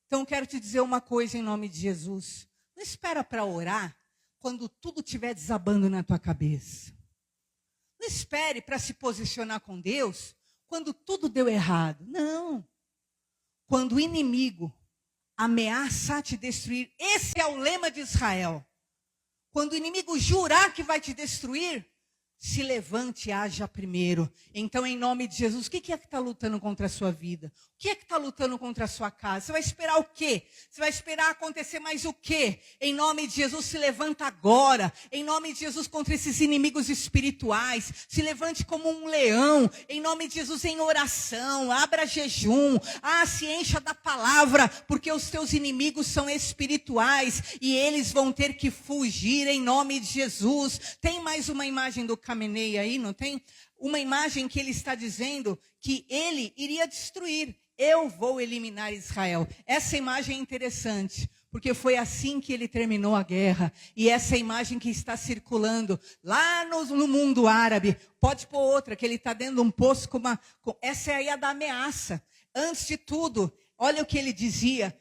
Então quero te dizer uma coisa em nome de Jesus. Não espera para orar quando tudo estiver desabando na tua cabeça. Não espere para se posicionar com Deus quando tudo deu errado. Não. Quando o inimigo ameaça te destruir, esse é o lema de Israel. Quando o inimigo jurar que vai te destruir, se levante e haja primeiro. Então, em nome de Jesus, o que é que está lutando contra a sua vida? O que é que está lutando contra a sua casa? Você vai esperar o quê? Você vai esperar acontecer mais o quê? Em nome de Jesus, se levanta agora. Em nome de Jesus, contra esses inimigos espirituais. Se levante como um leão. Em nome de Jesus, em oração. Abra jejum. Se encha da palavra. Porque os teus inimigos são espirituais. E eles vão ter que fugir em nome de Jesus. Tem mais uma imagem do Khamenei aí, não tem? Uma imagem que ele está dizendo que ele iria destruir. Eu vou eliminar Israel. Essa imagem é interessante, porque foi assim que ele terminou a guerra. E essa imagem que está circulando lá no mundo árabe. Pode pôr outra, que ele está dentro de um poço essa é aí a da ameaça. Antes de tudo, olha o que ele dizia: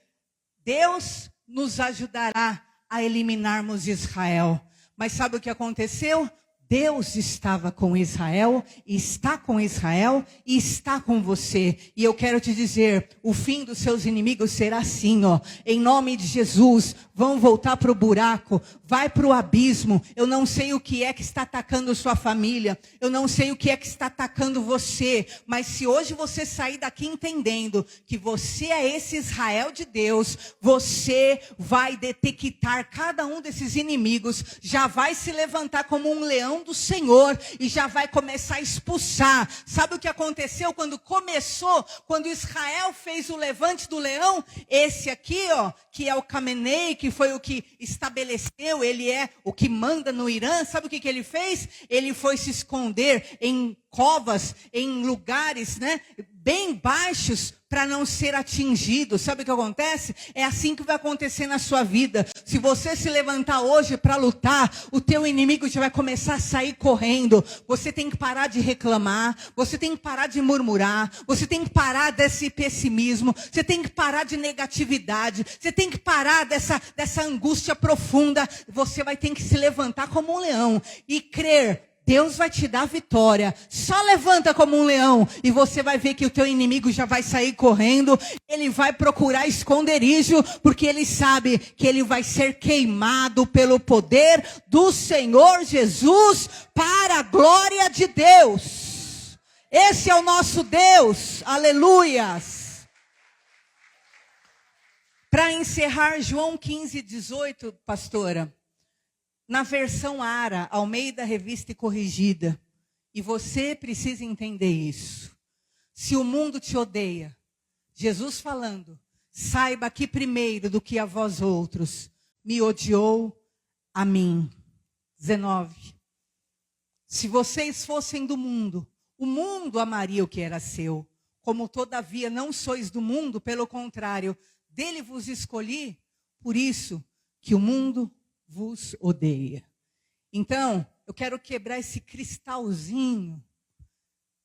Deus nos ajudará a eliminarmos Israel. Mas sabe o que aconteceu? Deus estava com Israel, está com Israel e está com você. E eu quero te dizer, o fim dos seus inimigos será assim, em nome de Jesus. Vão voltar para o buraco, vai para o abismo. Eu não sei o que é que está atacando sua família, eu não sei o que é que está atacando você, mas se hoje você sair daqui entendendo que você é esse Israel de Deus, você vai detectar cada um desses inimigos, já vai se levantar como um leão do Senhor e já vai começar a expulsar. Sabe o que aconteceu quando Israel fez o levante do leão? Esse aqui, que é o Khamenei, que foi o que estabeleceu, ele é o que manda no Irã. Sabe o que ele fez? Ele foi se esconder em covas, em lugares, bem baixos, para não ser atingido. Sabe o que acontece? É assim que vai acontecer na sua vida. Se você se levantar hoje para lutar, o teu inimigo já vai começar a sair correndo. Você tem que parar de reclamar, você tem que parar de murmurar, você tem que parar desse pessimismo, você tem que parar de negatividade, você tem que parar dessa angústia profunda. Você vai ter que se levantar como um leão e crer: Deus vai te dar vitória. Só levanta como um leão e você vai ver que o teu inimigo já vai sair correndo. Ele vai procurar esconderijo, porque ele sabe que ele vai ser queimado pelo poder do Senhor Jesus para a glória de Deus. Esse é o nosso Deus. Aleluias. Para encerrar, João 15:18, pastora. Na versão ARA, Almeida Revista e Corrigida. E você precisa entender isso. Se o mundo te odeia, Jesus falando, saiba que primeiro do que a vós outros, me odiou a mim. 19. Se vocês fossem do mundo, o mundo amaria o que era seu. Como todavia não sois do mundo, pelo contrário, dele vos escolhi, por isso que o mundo vos odeia. Então, eu quero quebrar esse cristalzinho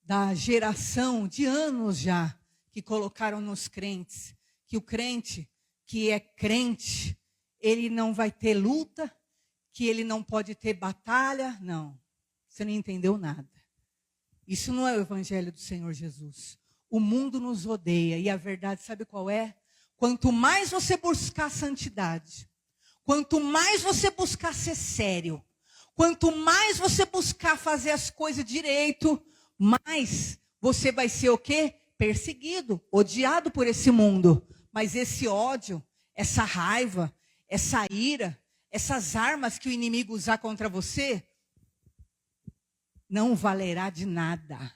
da geração de anos já, que colocaram nos crentes, que o crente que é crente, ele não vai ter luta, que ele não pode ter batalha. Não, você não entendeu nada. Isso não é o evangelho do Senhor Jesus. O mundo nos odeia, e a verdade sabe qual é? Quanto mais você buscar santidade, quanto mais você buscar ser sério, quanto mais você buscar fazer as coisas direito, mais você vai ser o quê? Perseguido, odiado por esse mundo. Mas esse ódio, essa raiva, essa ira, essas armas que o inimigo usar contra você, não valerá de nada.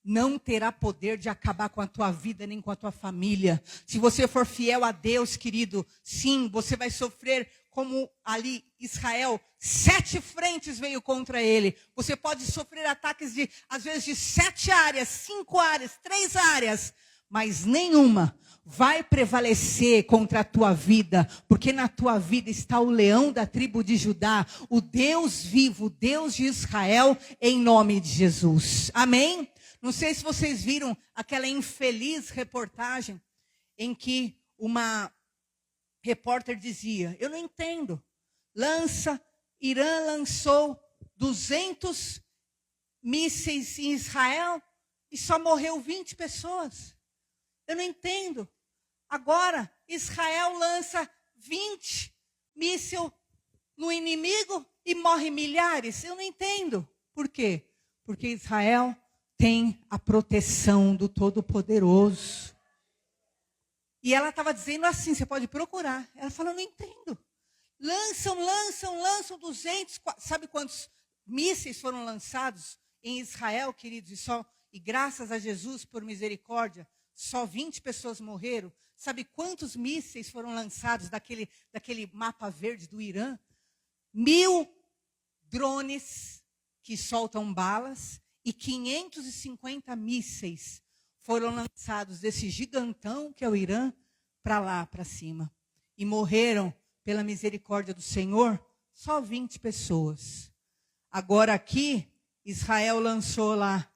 Não terá poder de acabar com a tua vida, nem com a tua família. Se você for fiel a Deus, querido, sim, você vai sofrer como ali Israel. 7 frentes veio contra ele. Você pode sofrer ataques de, às vezes, de 7 áreas, 5 áreas, 3 áreas. Mas nenhuma vai prevalecer contra a tua vida. Porque na tua vida está o leão da tribo de Judá. O Deus vivo, o Deus de Israel, em nome de Jesus. Amém? Não sei se vocês viram aquela infeliz reportagem em que uma repórter dizia, eu não entendo, Irã lançou 200 mísseis em Israel e só morreu 20 pessoas. Eu não entendo. Agora, Israel lança 20 mísseis no inimigo e morre milhares. Eu não entendo. Por quê? Porque Israel tem a proteção do Todo-Poderoso. E ela estava dizendo assim, você pode procurar. Ela falou, não entendo. Lançam 200, sabe quantos mísseis foram lançados em Israel, queridos? E graças a Jesus, por misericórdia, só 20 pessoas morreram. Sabe quantos mísseis foram lançados daquele mapa verde do Irã? 1000 drones que soltam balas. E 550 mísseis foram lançados desse gigantão que é o Irã para lá, para cima. E morreram, pela misericórdia do Senhor, só 20 pessoas. Agora aqui, Israel lançou lá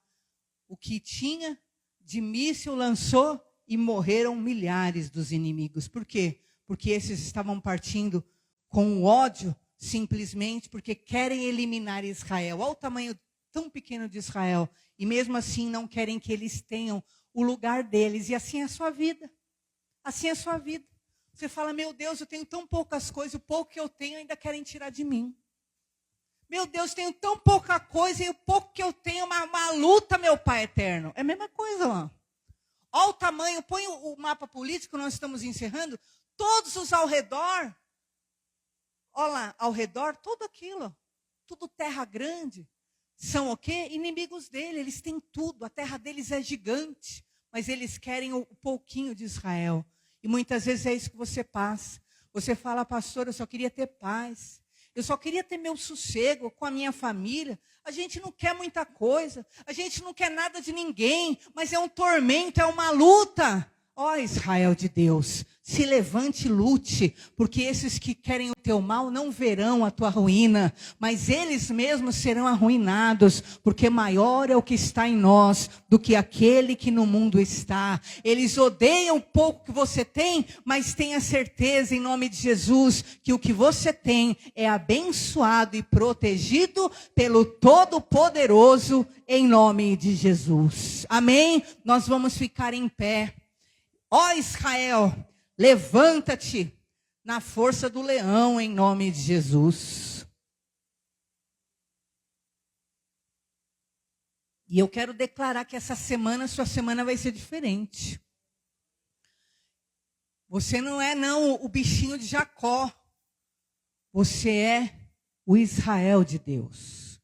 o que tinha de míssil, lançou e morreram milhares dos inimigos. Por quê? Porque esses estavam partindo com o ódio, simplesmente porque querem eliminar Israel. Olha o tamanho tão pequeno de Israel, e mesmo assim não querem que eles tenham o lugar deles, e assim é a sua vida, assim é a sua vida. Você fala, meu Deus, eu tenho tão poucas coisas, o pouco que eu tenho ainda querem tirar de mim. Meu Deus, tenho tão pouca coisa, e o pouco que eu tenho é uma luta, meu Pai eterno. É a mesma coisa lá. Olha o tamanho, põe o mapa político, nós estamos encerrando, todos os ao redor, olha lá, ao redor, tudo aquilo, tudo terra grande. São o quê? Inimigos dele, eles têm tudo, a terra deles é gigante, mas eles querem o pouquinho de Israel. E muitas vezes é isso que você passa. Você fala, pastor, eu só queria ter paz, eu só queria ter meu sossego com a minha família. A gente não quer muita coisa, a gente não quer nada de ninguém, mas é um tormento, é uma luta. Ó Israel de Deus, Se levante e lute, porque esses que querem o teu mal não verão a tua ruína, mas eles mesmos serão arruinados, porque maior é o que está em nós do que aquele que no mundo está. Eles odeiam o pouco que você tem, mas tenha certeza em nome de Jesus que o que você tem é abençoado e protegido pelo Todo-Poderoso em nome de Jesus. Amém? Nós vamos ficar em pé. Ó Israel, levanta-te na força do leão em nome de Jesus. E eu quero declarar que essa semana, sua semana vai ser diferente. Você não é o bichinho de Jacó. Você é o Israel de Deus.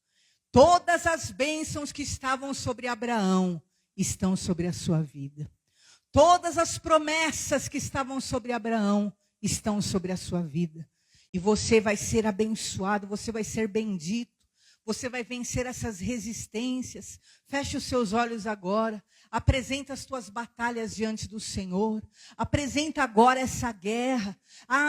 Todas as bênçãos que estavam sobre Abraão estão sobre a sua vida. Todas as promessas que estavam sobre Abraão estão sobre a sua vida. E você vai ser abençoado, você vai ser bendito. Você vai vencer essas resistências. Feche os seus olhos agora. Apresenta as tuas batalhas diante do Senhor. Apresenta agora essa guerra.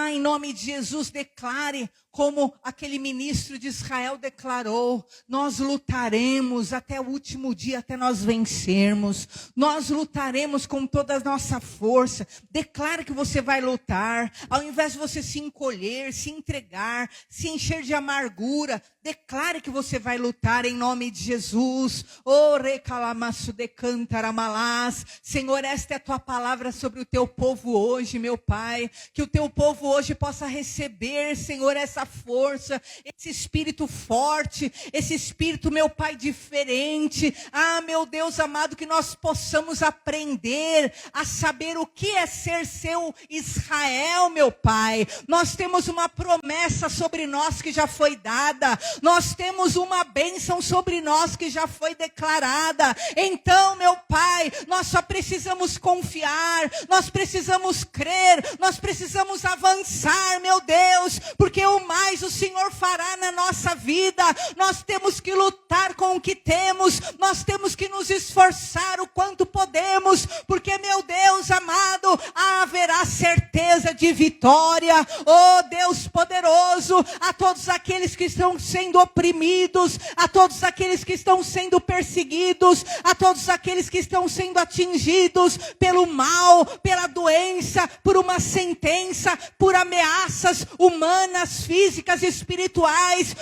Em nome de Jesus, declare como aquele ministro de Israel declarou: nós lutaremos até o último dia, até nós vencermos. Nós lutaremos com toda a nossa força. Declare que você vai lutar. Ao invés de você se encolher, se entregar, se encher de amargura, declare que você vai lutar em nome de Jesus. Senhor, esta é a tua palavra sobre o teu povo hoje, meu Pai. Que o teu povo hoje possa receber, Senhor, essa força, esse espírito forte, esse espírito, meu Pai, diferente. Meu Deus amado, que nós possamos aprender a saber o que é ser seu Israel, meu Pai. Nós temos uma promessa sobre nós que já foi dada. Nós temos uma bênção sobre nós que já foi declarada. Então, meu Pai, nós só precisamos confiar, nós precisamos crer, nós precisamos avançar, meu Deus, porque o mais o Senhor fará na nossa vida. Nós temos que lutar com o que temos, nós temos que nos esforçar o quanto podemos, porque, meu Deus amado, haverá certeza de vitória. Oh Deus poderoso, a todos aqueles que estão sendo oprimidos, a todos aqueles que estão sendo perseguidos, a todos aqueles que estão sendo atingidos pelo mal, pela doença, por uma sentença, por ameaças humanas, físicas e espirituais.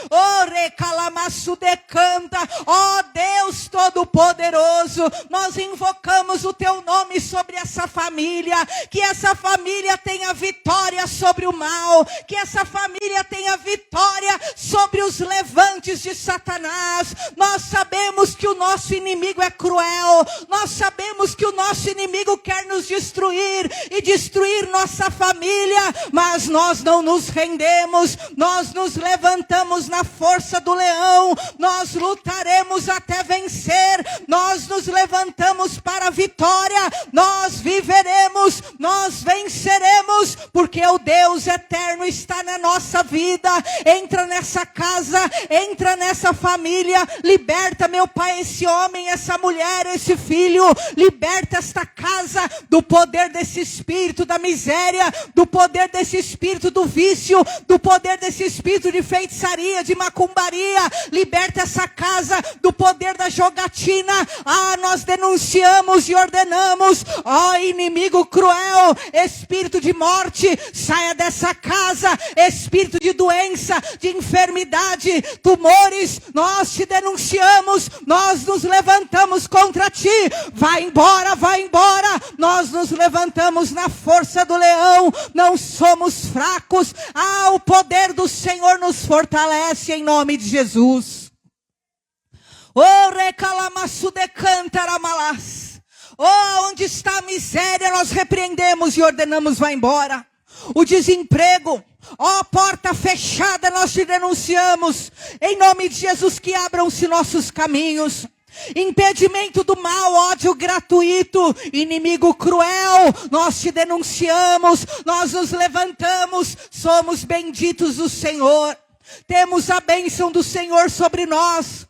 Ó Deus Todo-Poderoso, nós invocamos o teu nome sobre essa família, que essa família tenha vitória sobre o mal, que essa família tenha vitória sobre os levantes de Satanás. Nós sabemos que o nosso inimigo é cruel, nós sabemos que o nosso inimigo quer nos destruir e destruir nossa família, mas nós não nos rendemos, nós nos levantamos na força do leão, nós lutaremos até vencer, nós nos levantamos para a vitória, nós viveremos, nós venceremos, porque o Deus eterno está na nossa vida. Entra nessa casa, entra nessa família, liberta, meu Pai, esse homem, essa mulher, esse filho, liberta esta casa do poder desse espírito da miséria, do poder desse espírito do vício, do poder desse espírito de feitiçaria, de macumbaria. Liberta essa casa do poder da jogatina. Nós denunciamos e ordenamos: inimigo cruel, espírito de morte, saia dessa casa. Espírito de doença, de enfermidade, tumores, nós te denunciamos, nós nos levantamos contra ti. Vai embora, vai embora. Nós nos levantamos na força do leão, não somos fracos. O poder do Senhor nos fortalece em nome de Jesus. Onde está a miséria, nós repreendemos e ordenamos: vai embora. O desemprego, porta fechada, nós te denunciamos em nome de Jesus, que abram-se nossos caminhos. Impedimento do mal, ódio gratuito, inimigo cruel, nós te denunciamos, nós nos levantamos, somos benditos do Senhor, temos a bênção do Senhor sobre nós.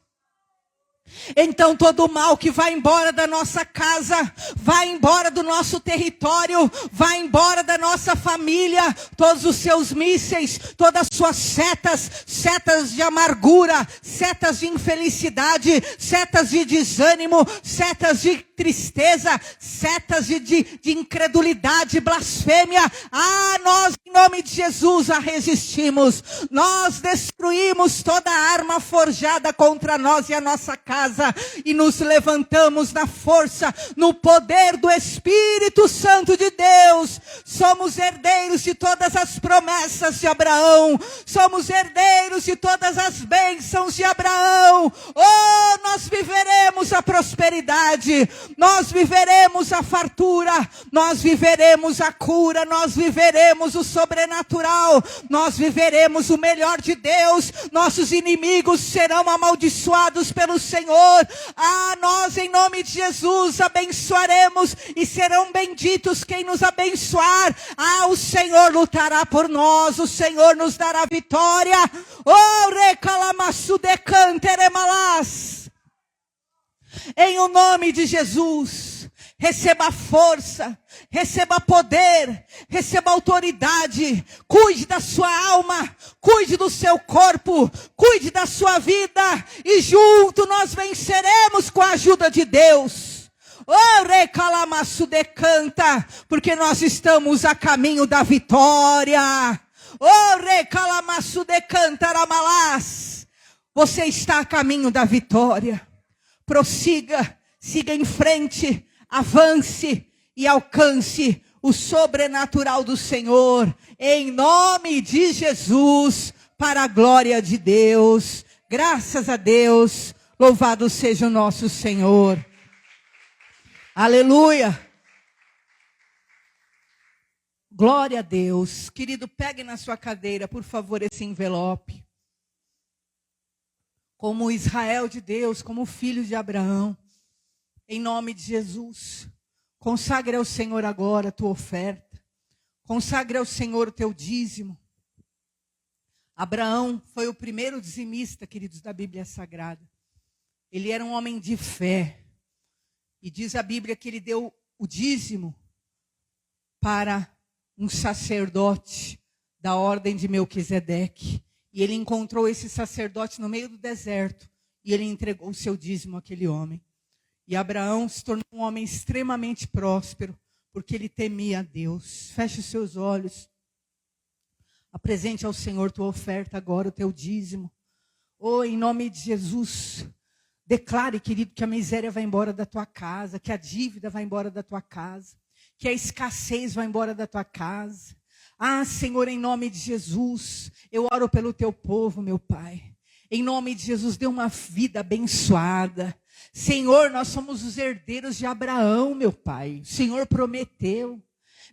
Então todo mal que vai embora da nossa casa, vai embora do nosso território, vai embora da nossa família, todos os seus mísseis, todas as suas setas, setas de amargura, setas de infelicidade, setas de desânimo, setas de tristeza, setas de incredulidade, blasfêmia. Nós em nome de Jesus a resistimos. Nós destruímos toda arma forjada contra nós e a nossa casa e nos levantamos na força, no poder do Espírito Santo de Deus. Somos herdeiros de todas as promessas de Abraão. Somos herdeiros de todas as bênçãos de Abraão. Nós viveremos a prosperidade. Nós viveremos a fartura, nós viveremos a cura, nós viveremos o sobrenatural, nós viveremos o melhor de Deus. Nossos inimigos serão amaldiçoados pelo Senhor. Nós em nome de Jesus abençoaremos e serão benditos quem nos abençoar. O Senhor lutará por nós, o Senhor nos dará vitória. Recalamassu decanteremalás. Em o nome de Jesus, receba força, receba poder, receba autoridade. Cuide da sua alma, cuide do seu corpo, cuide da sua vida. E junto nós venceremos com a ajuda de Deus. Recalamassu decanta, porque nós estamos a caminho da vitória. Recalamassu decantaramalás. Você está a caminho da vitória. Prossiga, siga em frente, avance e alcance o sobrenatural do Senhor, em nome de Jesus, para a glória de Deus. Graças a Deus, louvado seja o nosso Senhor. Aleluia. Glória a Deus. Querido, pegue na sua cadeira, por favor, esse envelope. Como Israel de Deus, como filho de Abraão, em nome de Jesus, consagre ao Senhor agora a tua oferta, consagre ao Senhor o teu dízimo. Abraão foi o primeiro dizimista, queridos, da Bíblia Sagrada. Ele era um homem de fé, e diz a Bíblia que ele deu o dízimo para um sacerdote da ordem de Melquisedeque. E ele encontrou esse sacerdote no meio do deserto. E ele entregou o seu dízimo àquele homem. E Abraão se tornou um homem extremamente próspero, porque ele temia a Deus. Feche os seus olhos. Apresente ao Senhor tua oferta agora, o teu dízimo. Em nome de Jesus, declare, querido, que a miséria vai embora da tua casa, que a dívida vai embora da tua casa, que a escassez vai embora da tua casa. Senhor, em nome de Jesus, eu oro pelo teu povo, meu Pai. Em nome de Jesus, dê uma vida abençoada. Senhor, nós somos os herdeiros de Abraão, meu Pai. O Senhor prometeu.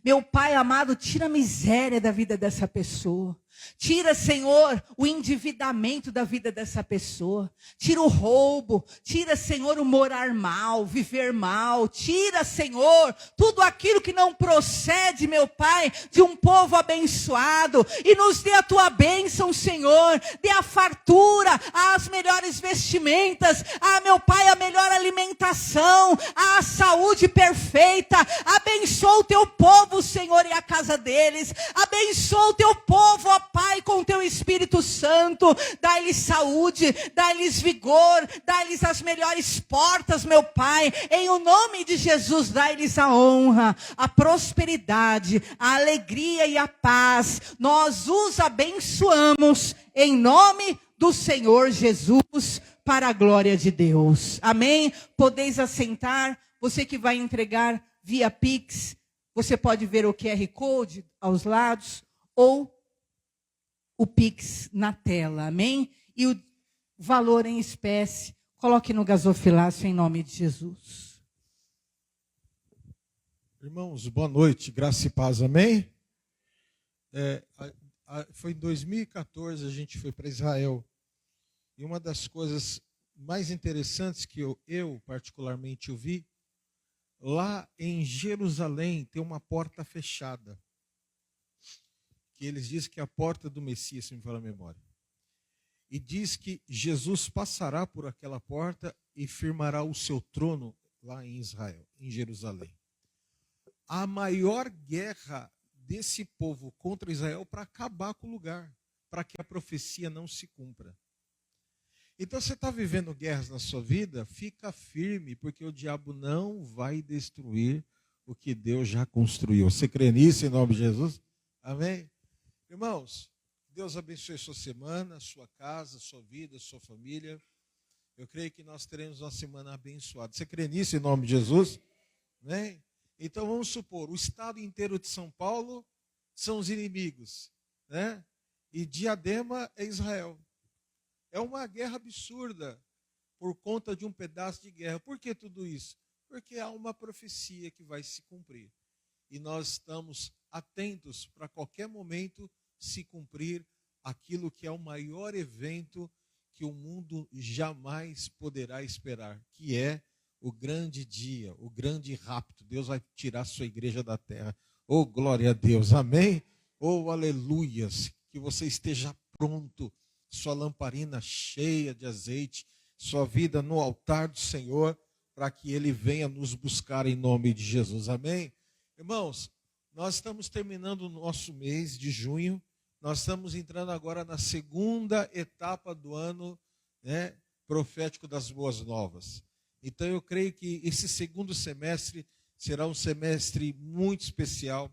Meu Pai amado, tira a miséria da vida dessa pessoa. Tira, Senhor, o endividamento da vida dessa pessoa. Tira o roubo. Tira, Senhor, o morar mal, viver mal. Tira, Senhor, tudo aquilo que não procede, meu Pai, de um povo abençoado. E nos dê a tua bênção, Senhor. Dê a fartura, as melhores vestimentas. Meu Pai, a melhor alimentação. A saúde perfeita. Abençoa o teu povo, Senhor, e a casa deles. Abençoa o teu povo, ó Pai, com o teu Espírito Santo. Dá-lhes saúde, dá-lhes vigor, dá-lhes as melhores portas, meu Pai. Em o nome de Jesus, dá-lhes a honra, a prosperidade, a alegria e a paz. Nós os abençoamos em nome do Senhor Jesus, para a glória de Deus. Amém? Podeis assentar. Você que vai entregar via Pix, você pode ver o QR Code aos lados ou o Pix na tela, amém? E o valor em espécie, coloque no gasofilácio em nome de Jesus. Irmãos, boa noite, graça e paz, amém? Foi em 2014 a gente foi para Israel. E uma das coisas mais interessantes que eu particularmente vi, lá em Jerusalém tem uma porta fechada. Que eles dizem que é a porta do Messias, se me falar a memória. e diz que Jesus passará por aquela porta e firmará o seu trono lá em Israel, em Jerusalém. A maior guerra desse povo contra Israel para acabar com o lugar, para que a profecia não se cumpra. Então você está vivendo guerras na sua vida, fica firme, porque o diabo não vai destruir o que Deus já construiu. Você crê nisso em nome de Jesus? Amém? Irmãos, Deus abençoe sua semana, sua casa, sua vida, sua família. Eu creio que nós teremos uma semana abençoada. Você crê nisso em nome de Jesus? Amém? Então vamos supor, o estado inteiro de São Paulo são os inimigos, né? E Diadema é Israel. É uma guerra absurda por conta de um pedaço de guerra. Por que tudo isso? Porque há uma profecia que vai se cumprir. E nós estamos atentos para qualquer momento se cumprir aquilo que é o maior evento que o mundo jamais poderá esperar, que é o grande dia, o grande rapto. Deus vai tirar sua igreja da terra. Oh, glória a Deus, amém? Oh, aleluias, que você esteja pronto, sua lamparina cheia de azeite, sua vida no altar do Senhor, para que Ele venha nos buscar em nome de Jesus, amém? Irmãos, nós estamos terminando o nosso mês de junho, nós estamos entrando agora na segunda etapa do ano, né, profético das boas novas. Então eu creio que esse segundo semestre será um semestre muito especial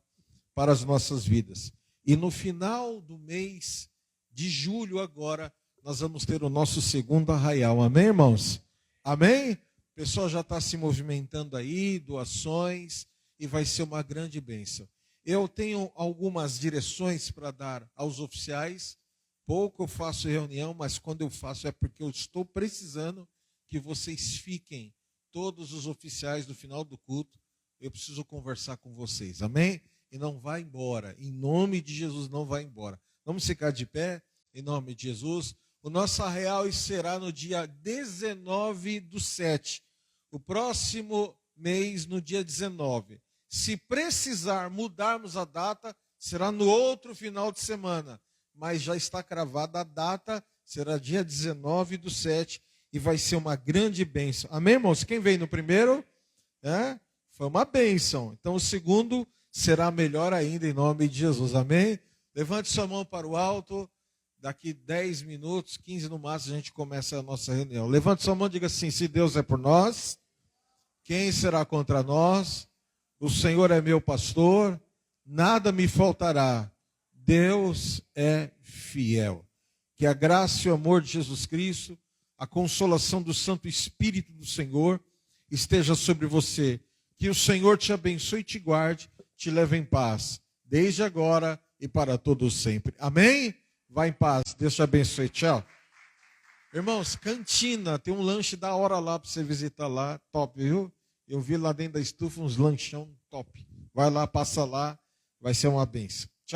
para as nossas vidas. E no final do mês de julho agora, nós vamos ter o nosso segundo arraial. Amém, irmãos? Amém? O pessoal já está se movimentando aí, doações, e vai ser uma grande bênção. Eu tenho algumas direções para dar aos oficiais. Pouco eu faço reunião, mas quando eu faço é porque eu estou precisando que vocês fiquem, todos os oficiais, no final do culto. Eu preciso conversar com vocês, amém? E não vá embora, em nome de Jesus, não vá embora. Vamos ficar de pé, em nome de Jesus. O nosso arraial será no dia 19/7, o próximo mês, no dia 19. Se precisar mudarmos a data, será no outro final de semana, mas já está cravada a data, será dia 19/7 e vai ser uma grande bênção. Amém, irmãos? Quem veio no primeiro? Foi uma bênção. Então o segundo será melhor ainda em nome de Jesus. Amém? Levante sua mão para o alto. Daqui 10 minutos, 15 no máximo, a gente começa a nossa reunião. Levante sua mão e diga assim: se Deus é por nós, quem será contra nós? O Senhor é meu pastor, nada me faltará. Deus é fiel. Que a graça e o amor de Jesus Cristo, a consolação do Santo Espírito do Senhor esteja sobre você. Que o Senhor te abençoe e te guarde, te leve em paz, desde agora e para todos sempre. Amém? Vá em paz. Deus te abençoe. Tchau. Irmãos, cantina, tem um lanche da hora lá para você visitar lá. Top, viu? Eu vi lá dentro da estufa uns lanchão top. Vai lá, passa lá, vai ser uma bênção.